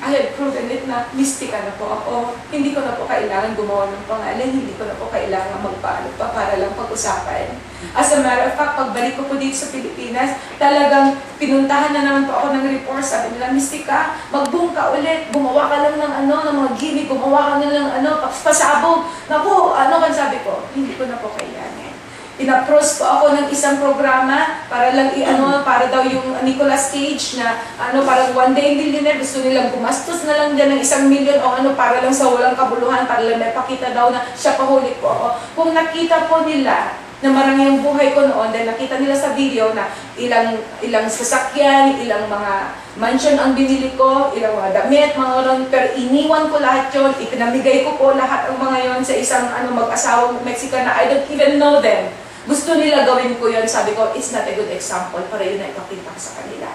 I have proven it na mystica na po ako. Hindi ko na po kailangan gumawa ng pangalan, hindi ko na po kailangan magpaano pa para lang pag-usapan. As a matter of fact, pagbalik ko po dito sa Pilipinas, talagang pinuntahan na naman po ako ng report. Sabi nila, Mystica, mag-boom ka ulit, gumawa ka lang ng mga gimmick, gumawa ka na lang pasabog. Naku, kan sabi ko, hindi ko na po kailangan. In-approach po ako ng isang programa para lang para daw yung Nicolas Cage na parang one day millionaire, gusto nilang gumastos na lang dyan ng 1 million o para lang sa walang kabuluhan, para lang may pakita daw na siya pahuli po ako. Kung nakita po nila na marami yung buhay ko noon, dahil nakita nila sa video na ilang sasakyan, ilang mga mansion ang binili ko, ilang mga damit, mga ron, pero iniwan ko lahat yun, ipinamigay ko po lahat ang mga yon sa isang mag-asawang Mexican na I don't even know them. Gusto nila gawin ko yun, sabi ko, it's not a good example para yun na ipakita ko sa kanila.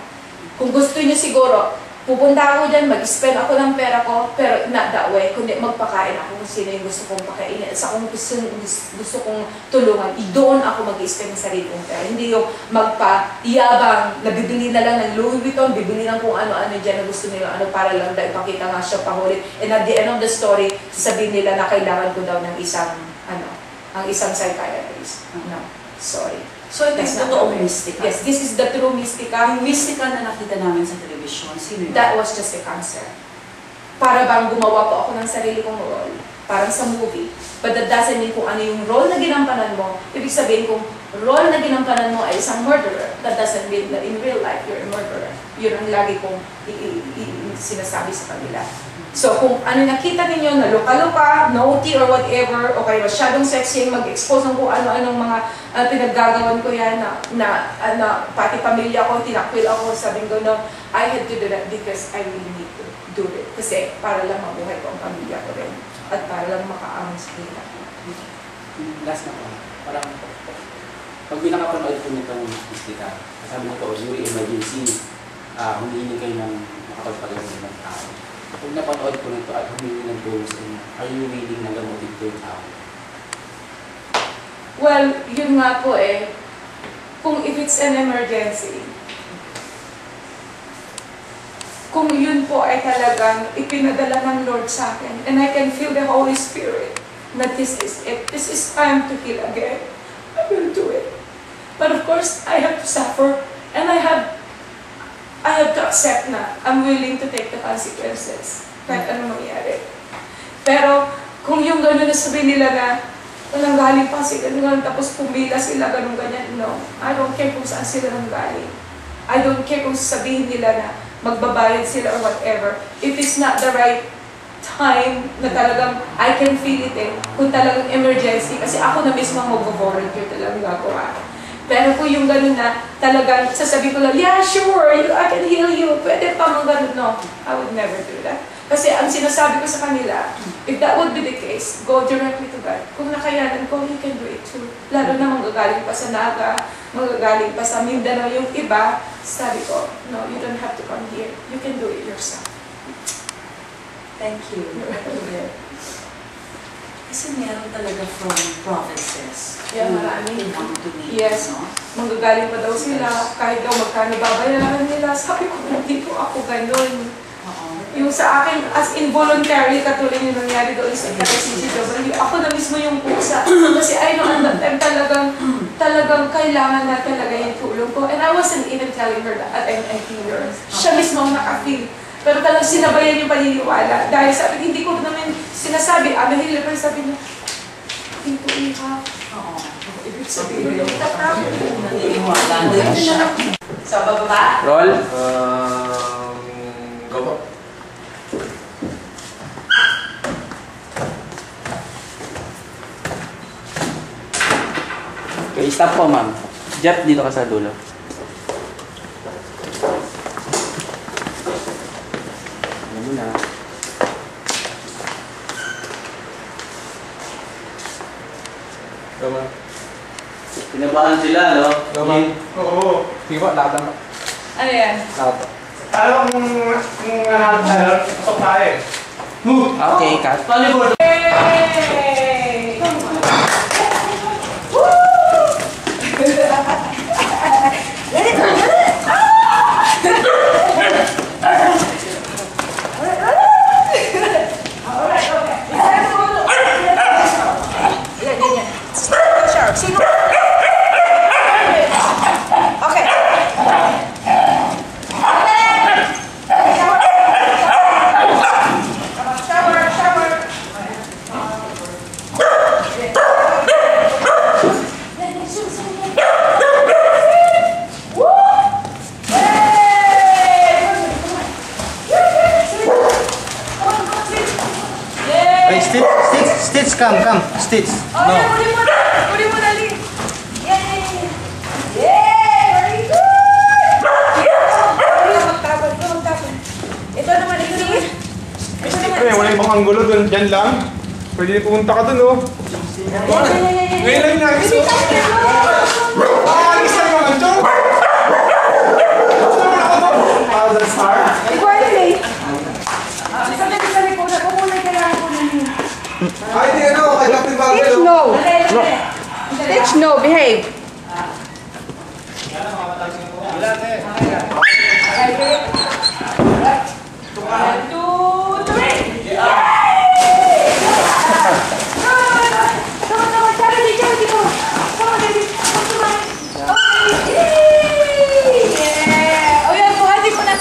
Kung gusto niyo siguro, pupunta ako dyan, mag-spend ako ng pera ko, pero not that way, kundi magpakain ako kung sino yung gusto kong pakainin. At sa kung gusto kong tulungan, doon ako mag-spend ng sarili kong pera. Hindi yung magpa-iyabang, nabibili na lang ng Louis Vuitton, bibili ng kung ano-ano dyan na gusto nila, para lang dahil ipakita nga siya pahuli. And at the end of the story, sasabihin nila na kailangan ko daw ng isang psychiatrist. No, sorry. So ito yung totoong mystica. Yes, this is the true mystica. Yung mystica na nakita namin sa television, sino yun? That was just a cancer. Para bang gumawa po ako ng sarili kong role, parang sa movie. But that doesn't mean kung ano yung role na ginampanan mo. Ibig sabihin kung role na ginampanan mo ay isang murderer, that doesn't mean that in real life you're a murderer. Yun ang lagi kong sinasabi sa kanila. So kung ano nakita ninyo na luka-luka, naughty or whatever, o kaya masyadong sexy, mag-expose ng kung ano-anong mga pinaggagawan ko yan na pati pamilya ko, tinakwil ako, sabing ko, no, I had to do that because I really need to do it. Kasi para lang mabuhay ko ang pamilya ko rin at para lang makaamon sa kanila. Last na po. Parang, pag binakapanood po nitong Mystica, sabi nito, during emergency, humingi kayo ng makapagpagaling ng tao. Kung napanood ko nito at humingi ng tulong sa inyo, are you willing na gamutin ko yung tao? Well, yun nga po kung if it's an emergency, kung yun po ay talagang ipinadala ng Lord sa akin, and I can feel the Holy Spirit na this is it, this is time to heal again, I will do it. But of course, I have to suffer, and I have to accept na I'm willing to take the consequences kahit ano mangyari. Pero kung yung gano'n na sabihin nila na walang galing pa sila ganun, tapos pumila sila ganun ganyan, no. I don't care kung saan sila nang galing. I don't care kung sabihin nila na magbabayad sila or whatever. If it's not the right time na talagang I can feel it kung talagang emergency, kasi ako na mismo mag-volunteer talagang gagawa. Pero kung yung gano'n na talagang sasabihin ko lang, yeah, sure, I can heal you, pwede pa mong gano'n. No, I would never do that. Kasi ang sinasabi ko sa kanila, if that would be the case, go directly to God. Kung nakayanan ko, He can do it too. Lalo na manggagaling pa sa Naga, manggagaling pa sa Mindanao yung iba, Sabi ko, no, you don't have to come here. You can do it yourself. Thank you. Kasi meron talaga from provinces. Yeah, marami. Who want to meet, Yes. no? Manggagaling pa daw sila, kahit daw magkano babayaran nila. Sabi ko, hindi ko ako ganun. Oo. Yung sa akin, as involuntary, katulad yung nangyari doon sa CCW, ako na mismo yung pusa. Kasi I know at that time talagang kailangan na talaga yung tulong ko. And I wasn't even telling her that I'm here. Siya mismo ang naka-feel. Pero talagang sinabayan yung paniniwala. Dahil sabi, hindi ko naman sinasabi, I'm a healer, pero sabi niya, Tito Iha. Oo. Ibig sabihin, tatapos. Naniniwala na siya. So, bababa. Roll. Go po. Okay, stop po, ma'am. Jet, dito ka sa dulo. Ano mo na? Go, ma'am. Pinabahan sila, no? Go, ma'am. Oo. Sige po, lahat lang. Ano yan? Lahat po. Alam kung nahanap tayo, pasok tayo eh. Okay, cut. Yay! Hey, Stitch, come, Stitch. Oh, yeah, kunin mo dali. Yay! Yay! Very good! Magtapon. Ito naman. Pre, wala ibang anggulo doon, dyan lang. Pwede pumunta ka doon, oh. Ngayon lang nagis mo. Nagis lang yung ancho. Gusto mo na ako doon? That's hard. Ikaw ay late. Sa likod, ako muna kailangan ko na yun. Ay, di ano, kay Dr. Bagel. Stitch, no. Stitch, no. Behave. One, two, three! Yay! Come on, Charity, go! Come on, baby. Come on. Okay. Yeah! Oh, yan, buhatin mo na.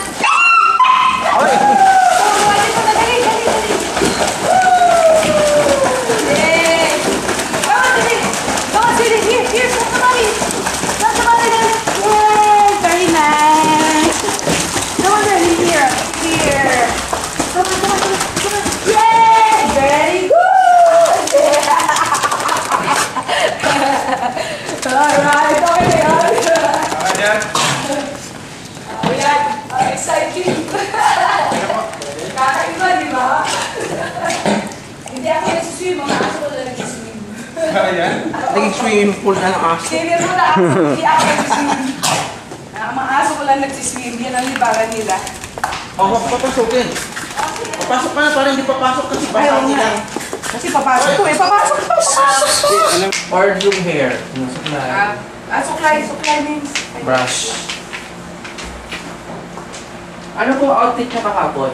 Buhatin mo na, dali. Yay! Come on, Siri. Here, somebody. Yay! Very nice. Come on, Daddy, here. Come on. Yay! Very good! Alright, okay na yan. Ayan. Ayan, exciting. Kakaiba, di ba? Hindi ako nagsiswim, mga aso ko lang nagsiswim. Ayan. Naging swimming pool na ng aso. Senior mo na ako, hindi ako nagsiswim. Ang mga aso ko lang nagsiswim, yan ang libaran nila. Oh, papasukin. Papasok ka na, parang hindi papasok kasi Ayaw pasok nga. lang. Kasi papasok ko eh, papasok. Or yung hair. Suklay means. Brush. Ano pong outfit niya kahapon?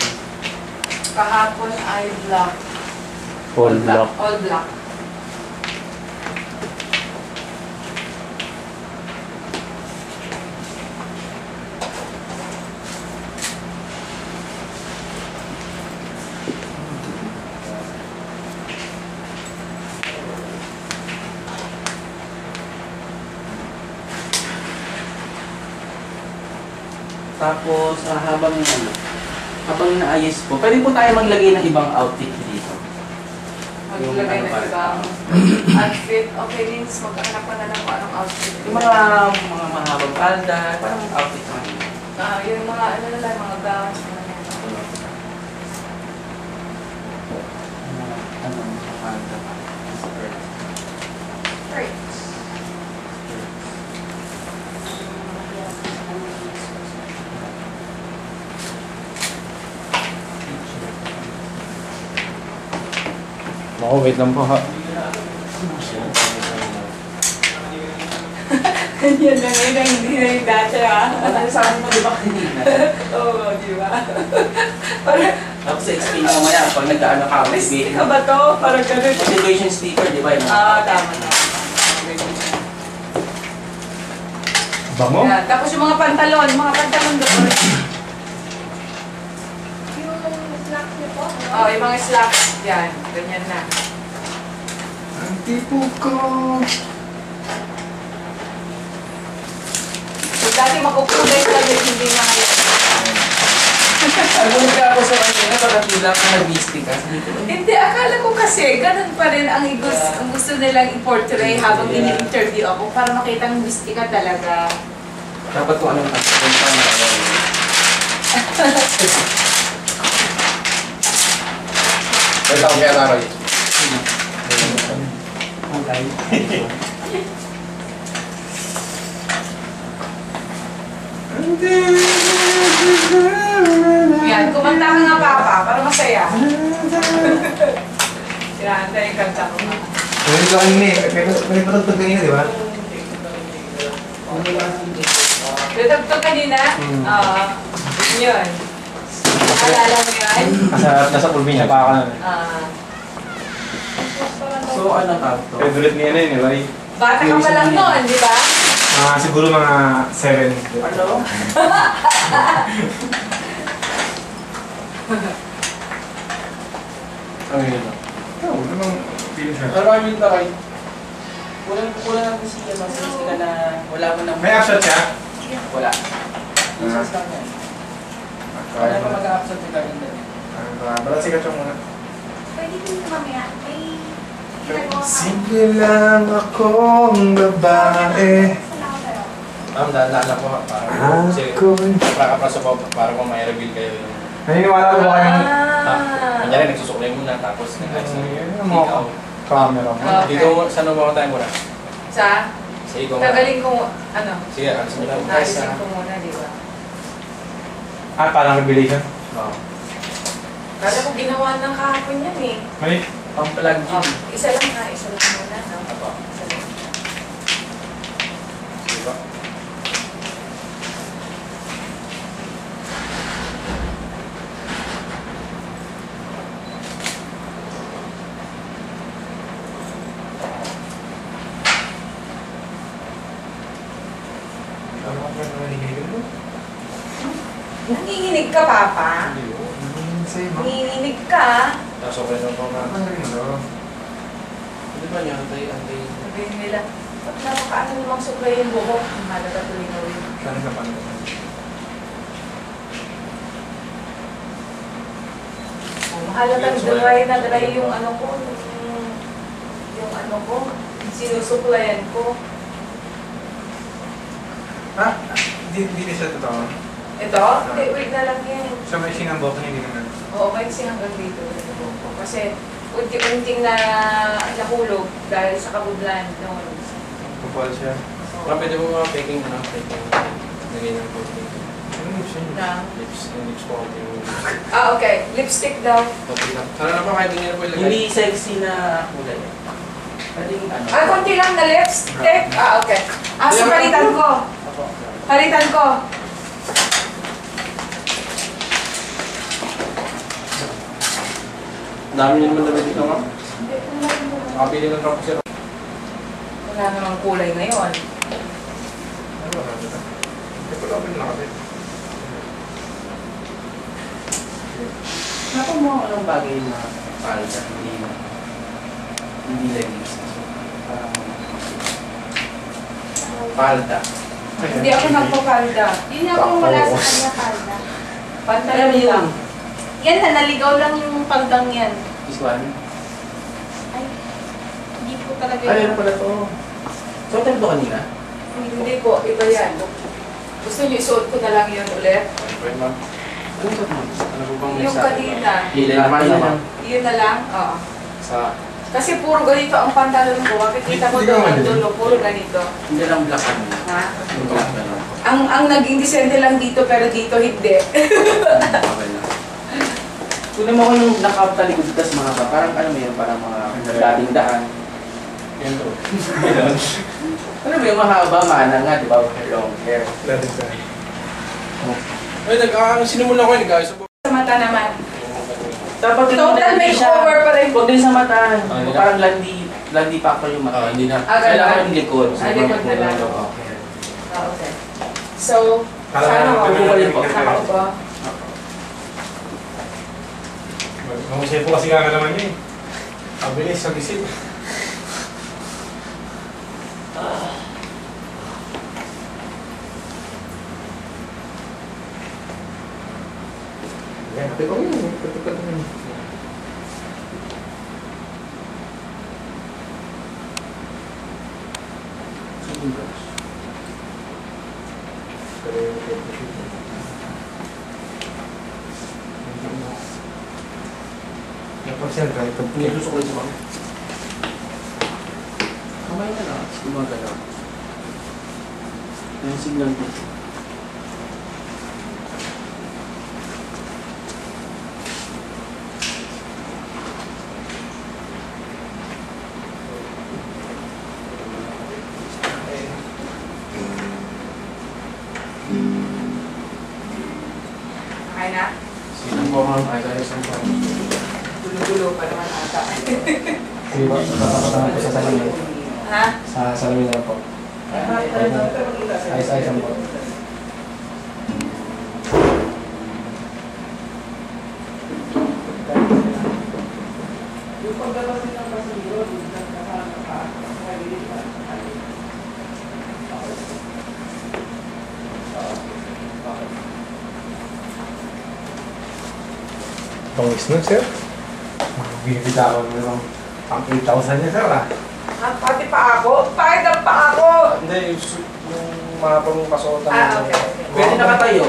Kahapon ay black. Full block. All black. Tapos, habang naayos po, pwede po tayo maglagay ng ibang outfit dito. Maglagay Yung ng ano ibang outfit. Okay, means magkahanap ka na lang kung anong outfit. Yung mga mahabang palda, parang outfit naman. Yung mga ano na lang, mga gowns. Mga Palda. Right. Oh, wait lang po ha. Yan na ngayon ang hindi na yung dati ha. Ano sabi mo, di ba kanina? Oo, di ba? Parang, Tapos explain mo mamaya, pag nagkaano ka, listik ka ba to? Parang ganun. motivation speaker, di ba? Tama na. Bango? Yan. Tapos yung mga pantalon doon. Yung snacks niyo po? Oh, yung mga slacks. Yan, ganyan na. Ang tipo ko. So dati makukulay talaga, hindi na ngayon. Ano ka ako sa kanina, parang bilang ka nag-bistic ka. Hindi, akala ko kasi, ganun pa rin ang gusto nilang i-portray habang ini-interview ako para makita ng mistika talaga. Dapat kung anong nasasabi pa na Wait ako kaya taroy. Okay. Yan, kumanta ka nga papa, para masaya. Yan, tayo yung kanta ko nga. Pwede ka kanina eh. May patagtag kanina, di ba? Tutugtog kanina? Oo. Yun. Alala mo yan? Nasa pulbi niya, baka ka na. So, ano tawag to? Favorite niya na yun, di ba? Bata ka pa lang noon, di ba? Siguro mga 7. Ano? Ano yun? Oo, namang feeling siya. Pero I mean, Taray, kulang natin siya, since ka na wala mo nang... May upshot siya? Wala. Isas lang yan. Wala pa mag-upshot ni Karinda. Balat sigat siya muna. Pwede din mamaya. May ginagawa ka. Simple lang akong babae. Ma'am, daan-daan po. Para kung may reveal kayo yung... Naniniwala ko ba kayong... Kanyari, nagsusuklay muna, tapos nag-ayos na mga ikaw. camera. Okay. Dito, saan mo tayo muna? Sa? Sa ikaw muna. Tagaling ko, ano? Sige, alis mo lang. Naalisin ko muna, di ba? Parang revelation? Oo. Kala ko ginawa ng kahapon yan eh. May... Pang-plug Oh, in. isa lang muna, no? Apo. Isa lang. Sige ba? Nanginginig ka, Papa? Nanginginig ka? Tapos okay na po na. Hindi ba niya? Antay. Sabihin nila, ba't napakaano namang suklay yung buhok? Mahalaga tuloy na rin. Saan ka pa naman? Mahalagang dry na dry yung ano ko, yung ano ko, sinusuklayan ko. Hindi siya totoo. Ito? Hindi, wait na lang yan. Siya may sinambok na hindi naman. Oo, may kasi hanggang dito. Kasi unti-unting na nahulog dahil sa kabudlan noon. Kupal siya. Ma'am, pwede mo mga faking ano? Faking. Nagay ng posting. Ano yung siya? Na, Yung lips ko. okay. Lipstick daw. Okay lang. Sana na pa kahit hindi na po ilagay. Hindi sexy na kulay. Pwedeng ano? Konti lang na lipstick. Okay. So palitan ko. Apo. Palitan ko. Dami niyo naman damit dito, ma'am. Nakapili ng drop siya. Wala namang kulay ngayon. Ano ba? Hindi ko lang nakapit. Napa mo anong bagay na palda? Hindi leggings. Palda. Hindi ako nagpapalda. Yun nga po wala sa kanya palda. Pantalon lang. Yan na, naligaw lang yung paldang yan. This one? Ay, Hindi po talaga Ay, ano pala to? So, tayo ito kanina? Hindi po, iba yan. Gusto niyo isuot ko na lang yun ulit? Pwede, ma'am. Ano to? Ano po bang Yung kanina. Hindi naman naman. Yun na lang? Oo. Sa... Kasi puro ganito ang pantalon ko. Makikita mo doon ang dulo, puro ganito. Hindi lang black ano. Ha? Yung black ano. Ang naging disente lang dito pero dito hindi. Okay lang. Kunin mo ko yung nakatalikod tas mga ba, parang ano mo yun, parang mga dating daan. Yan to. Ano ba yung mahaba, maananga, di ba? Long hair. Dating sa... Ay, sinimula ko yun, guys. Sa mata naman. Dapat Total makeover pa rin. Huwag din sa mata. hindi na. Parang landi factor yung mata. Hindi na. Kailangan yung likod. Likod na lang. Okay. Okay. So, sana ako. Nakaupo. Mahusay po kasi kakalaman niya eh. Abilis,ag-isip. Yan, ate ko yun. Tutukat mo yun. Tapos yan, kahit Hindi gusto ko rin sa mga. Kamay na lang. Gumagalaw. Yung signal dito. Okay na? Sino po ma'am? Ay, kaya sa mga. Dulo-dulo pa naman ata. Sige po, nakakatawa po sa salamin. Ha? Sa salamin na lang po. Ayos-ayos lang po. Yung pagdabas ng pasiro, kasama pa. Pangis nun, sir. Bibita ako ng pang 8,000 niya, sir, ah. Pati pa ako? Bakit ang pa ako? Hindi, yung mga pangkasuotan. Okay. Pwede nakatayo.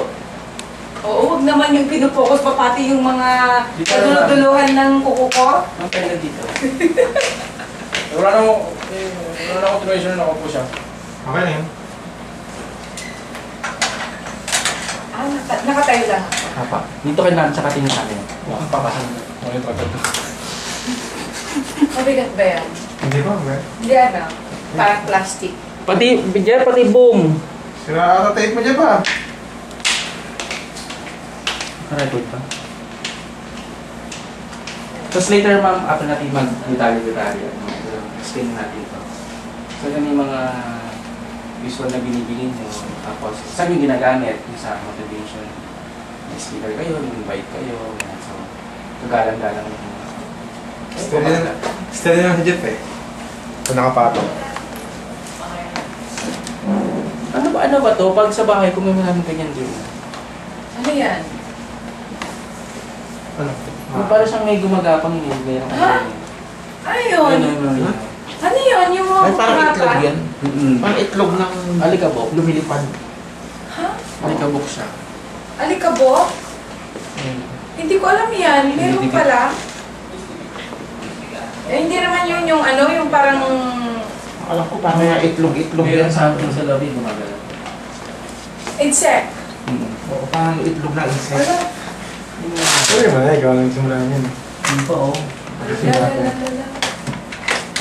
Oo, huwag naman yung pinupokus pa pati yung mga Dito kaduluduluhan ng kuko ko. Ang pwede dito. Wala na ako tuloy-tuloy na ako po siya. Okay na yun. Nakatayo lang. Apa. Dito kayo lang, tsaka tingin sa akin. Papasan. Okay, pagkat. Mabigat ba yan? Hindi ba, okay? Hindi ano. Parang plastic. Pati, bigyan, pati boom. Sira ata tape mo dyan pa. Record pa. Tapos later, ma'am, after natin mag-detalye-detalye, explain natin ito. So, yan yung mga visual na binibili nyo. Tapos, saan yung ginagamit? Yung sa motivation. May speaker kayo, invite kayo. Yan. So, kagalang-galang yung Steady na si Jeff eh. Ito nakapatong. Ano ba to? Pag sa bahay, kung may maraming ganyan din. Ano yan? Ano? Yung para siyang may gumagapang yun. Mayroon Ha? Ano yun? Ano yun? Yung mga Ay, parang kumaka? itlog yan. Mm-mm. Parang itlog ng Alikabok. lumilipad. Ha? Alikabok siya. Alikabok? Hindi ko alam yan. Meron Hindi. pala. Eh, hindi naman yun yung ano, yung parang... Alam ko parang may itlog-itlog Mayroon yan. sa akin sa lobby gumagalaw. insect. Oo, parang itlog na insect. Ano? Sorry man, ikaw lang simulan yun. Hindi pa oh. Lalalala.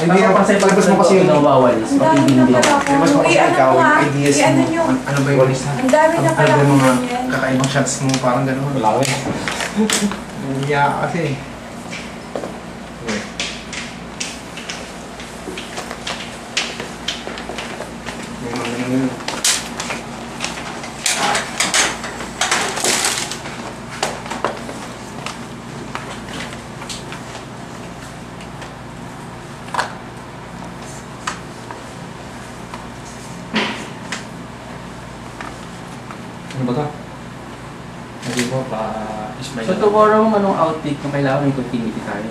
Ay, hindi ka kasi palabas mo kasi yung... nawawalis. Ang dami na pala po. Palabas mo kasi Ano ikaw, mo, yung ha? ideas Ano mo. nyo? Ano ba yung walis na? Ang dami na pala Ano ba po yung mga yan. kakaibang shots mo? Parang gano'n. Wala ko eh. Nangiya ka kasi. May mga ganun. Ano ba ito? Hindi ko pa ismail. So tomorrow, anong outfit kung kailangan may continuity tayo?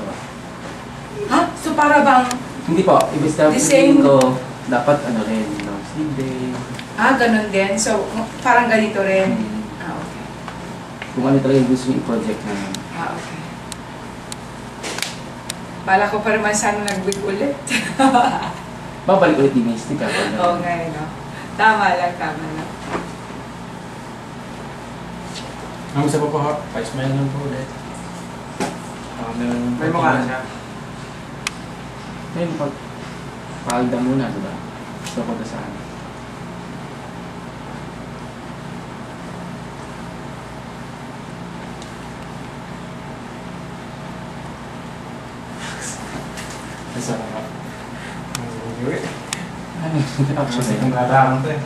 Ha? So para bang... Hindi po, ibig The sabihin same. ko, dapat ano rin, long sleeve day. ganun din. So, parang ganito rin. Hmm. Okay. Kung ano talaga yung gusto yung i-project namin. Okay. Bala ko pa naman sana nag-wig ulit. Babalik ulit yung mystic ah. Oo nga no? Tama lang, tama lang. Ang isa pa po ha, pa-smile lang po ulit. May mukha na siya. Ngayon, palda muna, diba? Gusto ko na saan. Masarap. Actually, kung galang ito eh.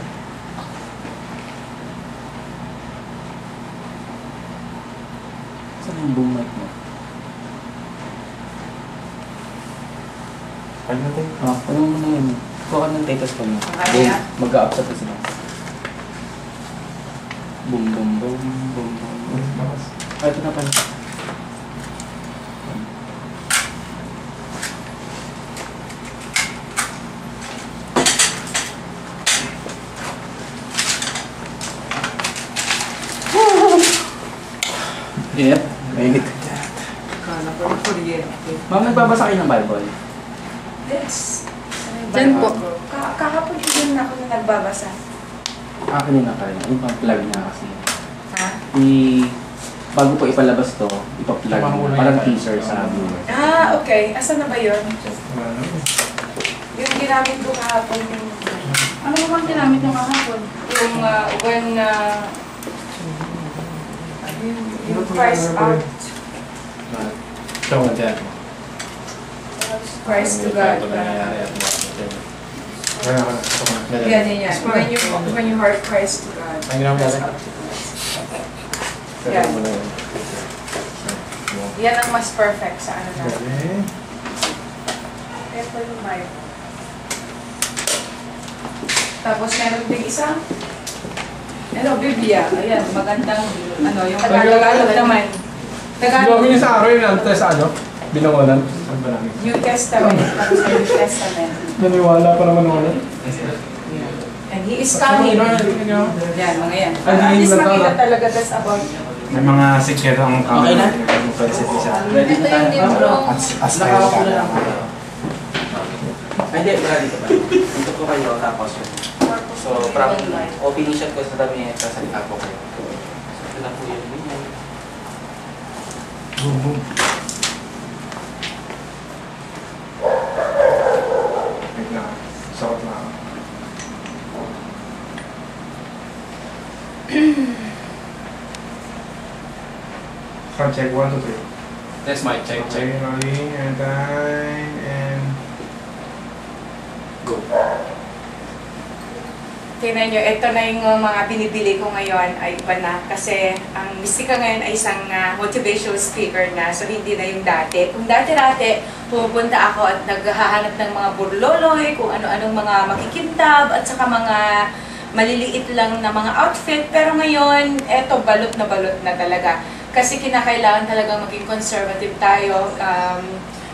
Saan yung boom mic mo? Pag natin. Ano mo na yun? Kuha ka ng titas pa mo. Kaya? Mag-a-upset na sila. Boom, boom, boom, boom, boom. Ito na pala. Yep, mainit. Kala ko yung kuryente. Ma'am, nagbabasa kayo ng Bible? Yes. Diyan po. Kahapon din ako na nagbabasa. Akin na kayo. Yung pang-plug na kasi. Ha? Bago po ipalabas to, ipa-plug na. Parang teaser sa viewer. Ah, okay. Asan na ba yun? Wala na. Yung ginamit ko kahapon yung... Ano ba bang ginamit nyo kahapon? Yung price out. Ito nga dyan. Price to God. Wala ka na. Ito ka na. Yan. When you heart price to God. Ang ginawa mo dyan? Yan. Yan ang mas perfect sa ano na. Okay. Ito yung Bible. Tapos meron din isang Biblia. Ayan, magandang yung Tagalog naman. Gawin niyo sa araw yun, sa ano? Binangonan. Saan ba namin? New Testament. Tapos New Testament. Naniwala pa naman ako na. And He is coming. Yan, mga yan. At least makita talaga that's about May mga sikreto ang Okay na? Ready na tayo? Ito yung libro. As tayo ka. Ay, hindi. Wala dito ba? Dito po kayo tapos. So, from opening ko sa dami sa salita po kayo. So, ito na po yung ganyan. Boom, boom. Wait na. Sakot na ako. Sound check, 1, 2, 3. That's my check. Okay, rolling, and time, and... Go. Tingnan nyo, ito na yung mga binibili ko ngayon ay iba na. Kasi ang Mystica ngayon ay isang motivational speaker na. So hindi na yung dati. Kung dati-dati, pumupunta ako at naghahanap ng mga burloloy, kung ano-anong mga makikintab, at saka mga maliliit lang na mga outfit. Pero ngayon, eto, balot na talaga. Kasi kinakailangan talagang maging conservative tayo.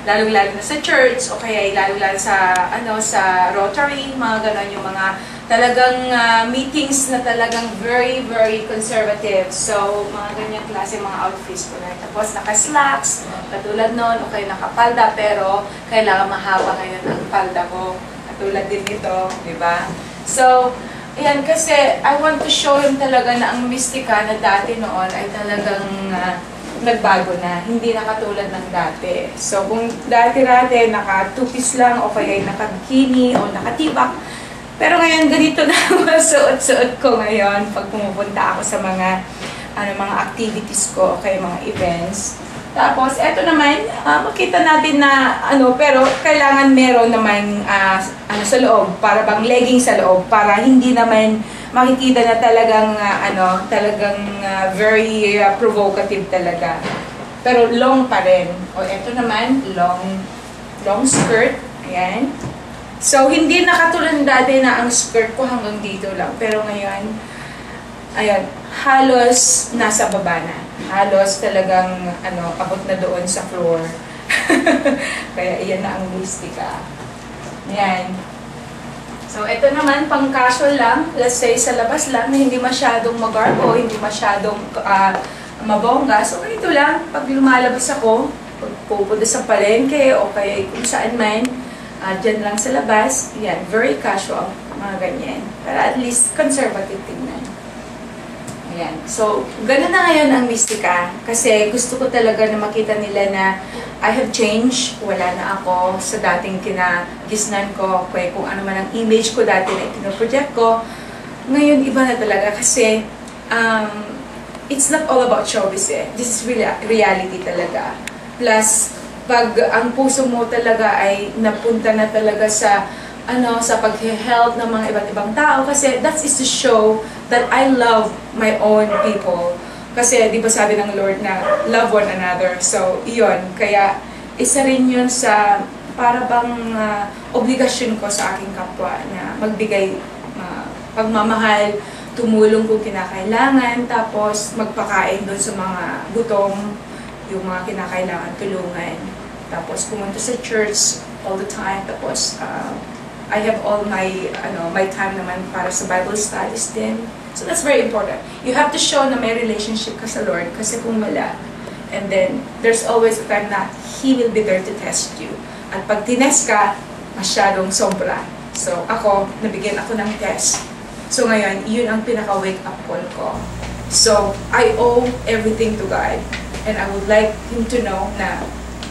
Lalo-lalo na sa church, o kaya lalo-lalo sa, sa Rotary, mga ganon yung mga talagang meetings na talagang very, very conservative. So, mga ganyang klase mga outfits ko na. Tapos, naka-slacks, katulad nun, o kaya nakapalda, pero kailangan mahaba ngayon ang palda ko. Katulad din nito, di ba? So, ayan, kasi I want to show him talaga na ang Mystica na dati noon ay talagang nagbago na. Hindi na katulad ng dati. So, kung dati-dati naka-two-piece lang o kaya naka-bikini o naka-tibak, pero ngayon ganito na masuot-suot ko ngayon pag pumupunta ako sa mga mga activities ko o kaya mga events. Tapos, eto naman, makita natin na pero kailangan meron naman sa loob, para bang legging sa loob, para hindi naman makikita na talagang very provocative talaga. Pero long pa rin. O eto naman, long skirt. Ayan. So, hindi na katulad dati na ang skirt ko hanggang dito lang. Pero ngayon, ayan, halos nasa baba na. Halos talagang, abot na doon sa floor. Kaya, iyan na ang Mystica. Ayan. So, ito naman, pang casual lang. Let's say, sa labas lang, na hindi masyadong magarbo, hindi masyadong mabongga. So, ito lang, pag lumalabas ako, pag pupunta sa palengke, o kaya kung saan man, dyan lang sa labas, yan, very casual, mga ganyan. Para at least conservative tingnan. Yan. So, ganun na ngayon ang Mystica kasi gusto ko talaga na makita nila na I have changed. Wala na ako sa dating kinagisnan ko, kung ano man ang image ko dati na ipinoproject ko. Ngayon, iba na talaga kasi it's not all about showbiz eh. This is reality talaga. Plus, pag ang puso mo talaga ay napunta na talaga sa sa pag-help ng mga iba't ibang tao kasi that is to show that I love my own people. Kasi di ba sabi ng Lord na love one another. So, iyon. Kaya isa rin yun sa para bang obligasyon ko sa aking kapwa na magbigay pagmamahal, tumulong kung kinakailangan, tapos magpakain doon sa mga gutom, yung mga kinakailangan tulungan. Tapos pumunta sa church all the time, tapos I have all my my time naman para sa Bible studies din. So that's very important. You have to show na may relationship ka sa Lord kasi kung wala, and then there's always a time na He will be there to test you. At pag tinest ka, masyadong sobra. So ako, nabigyan ako ng test. So ngayon, yun ang pinaka-wake up call ko. So I owe everything to God. And I would like Him to know na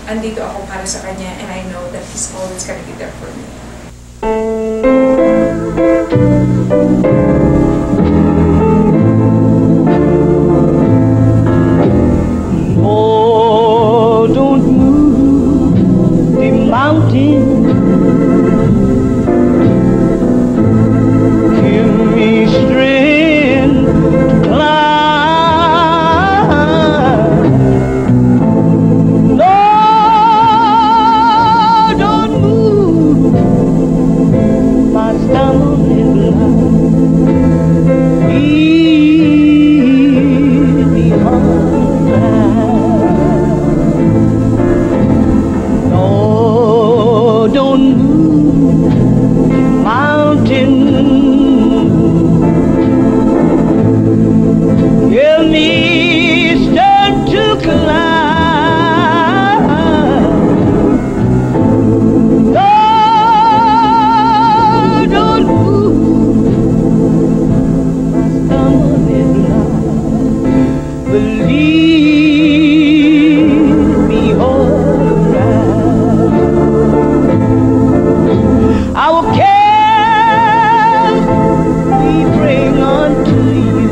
andito ako para sa Kanya and I know that He's always gonna be there for me. Oh, don't move the mountain. Give me strength to climb. No, don't move my stumbling block. Lead me on. No, don't move mountain. Give me strength to climb. No, don't move my stumbling block. Believe me all right. Our cares we bring unto you.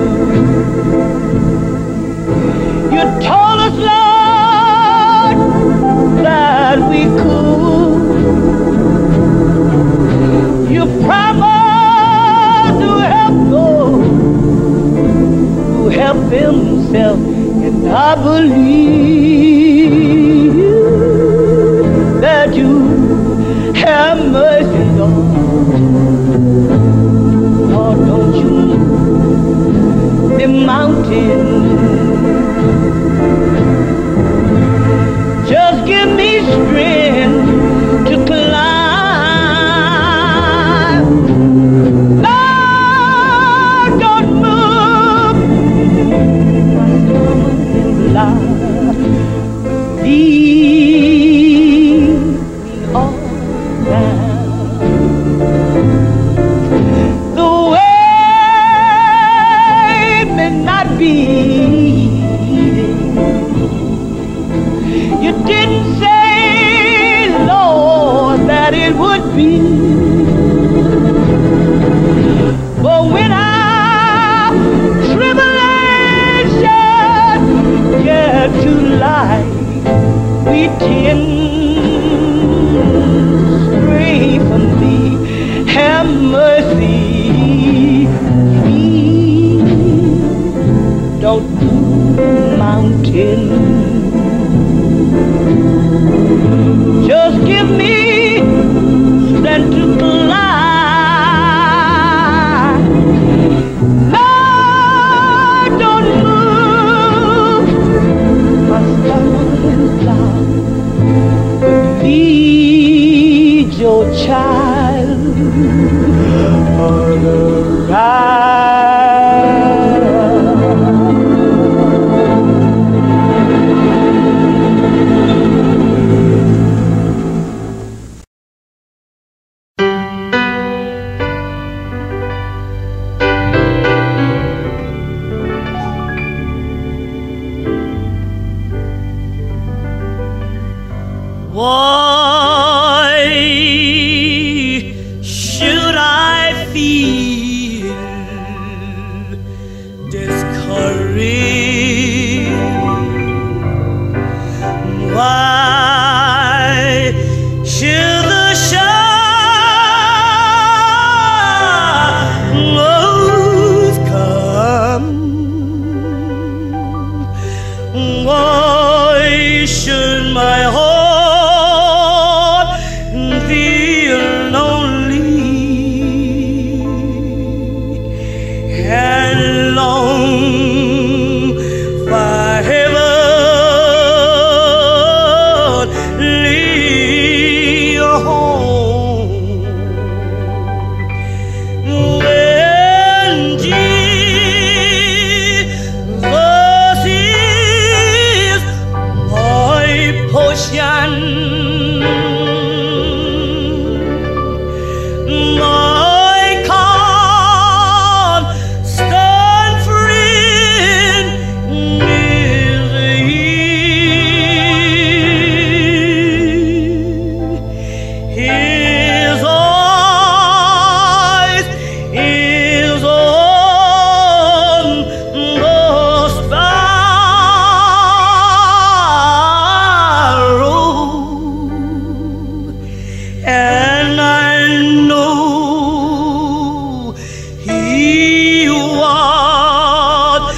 You told us, Lord, that we could. You promised to help those who help themselves, and I believe that you have mercy, Lord. Lord, don't you move the mountain. Just give me strength to climb. Lord, don't move my stumbling block. Lead me all down the way may not be easy. You didn't say, Lord, that it would be. But when our tribulation get to light, we tend stray from thee. Have mercy. Don't move the mountain. Just give me strength to climb. Lord, don't move my stumbling block. Why should I feel discouraged? Why should the shadows come? Why should my heart feel lonely and long for heavenly home? When Jesus is my portion, my constant friend is He. His eyes is on the sparrow, and I know He watches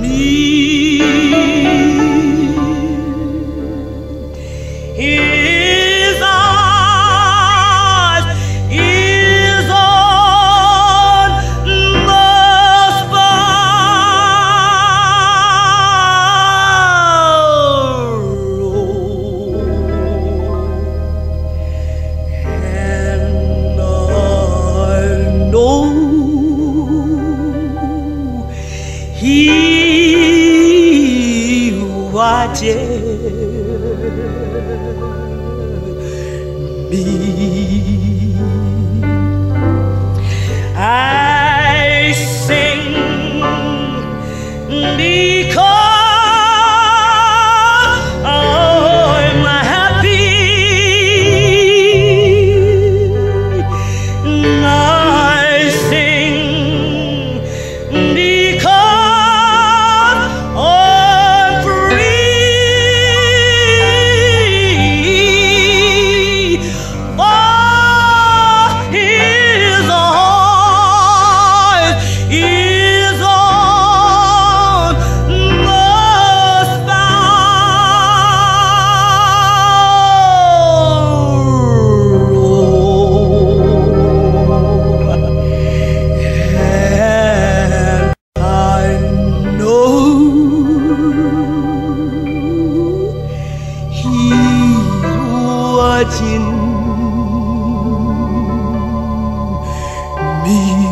me. His eyes is on the He watches me. I sing because I'm happy. I sing because I'm free. For His eyes is on the sparrow, and I know He's watching me.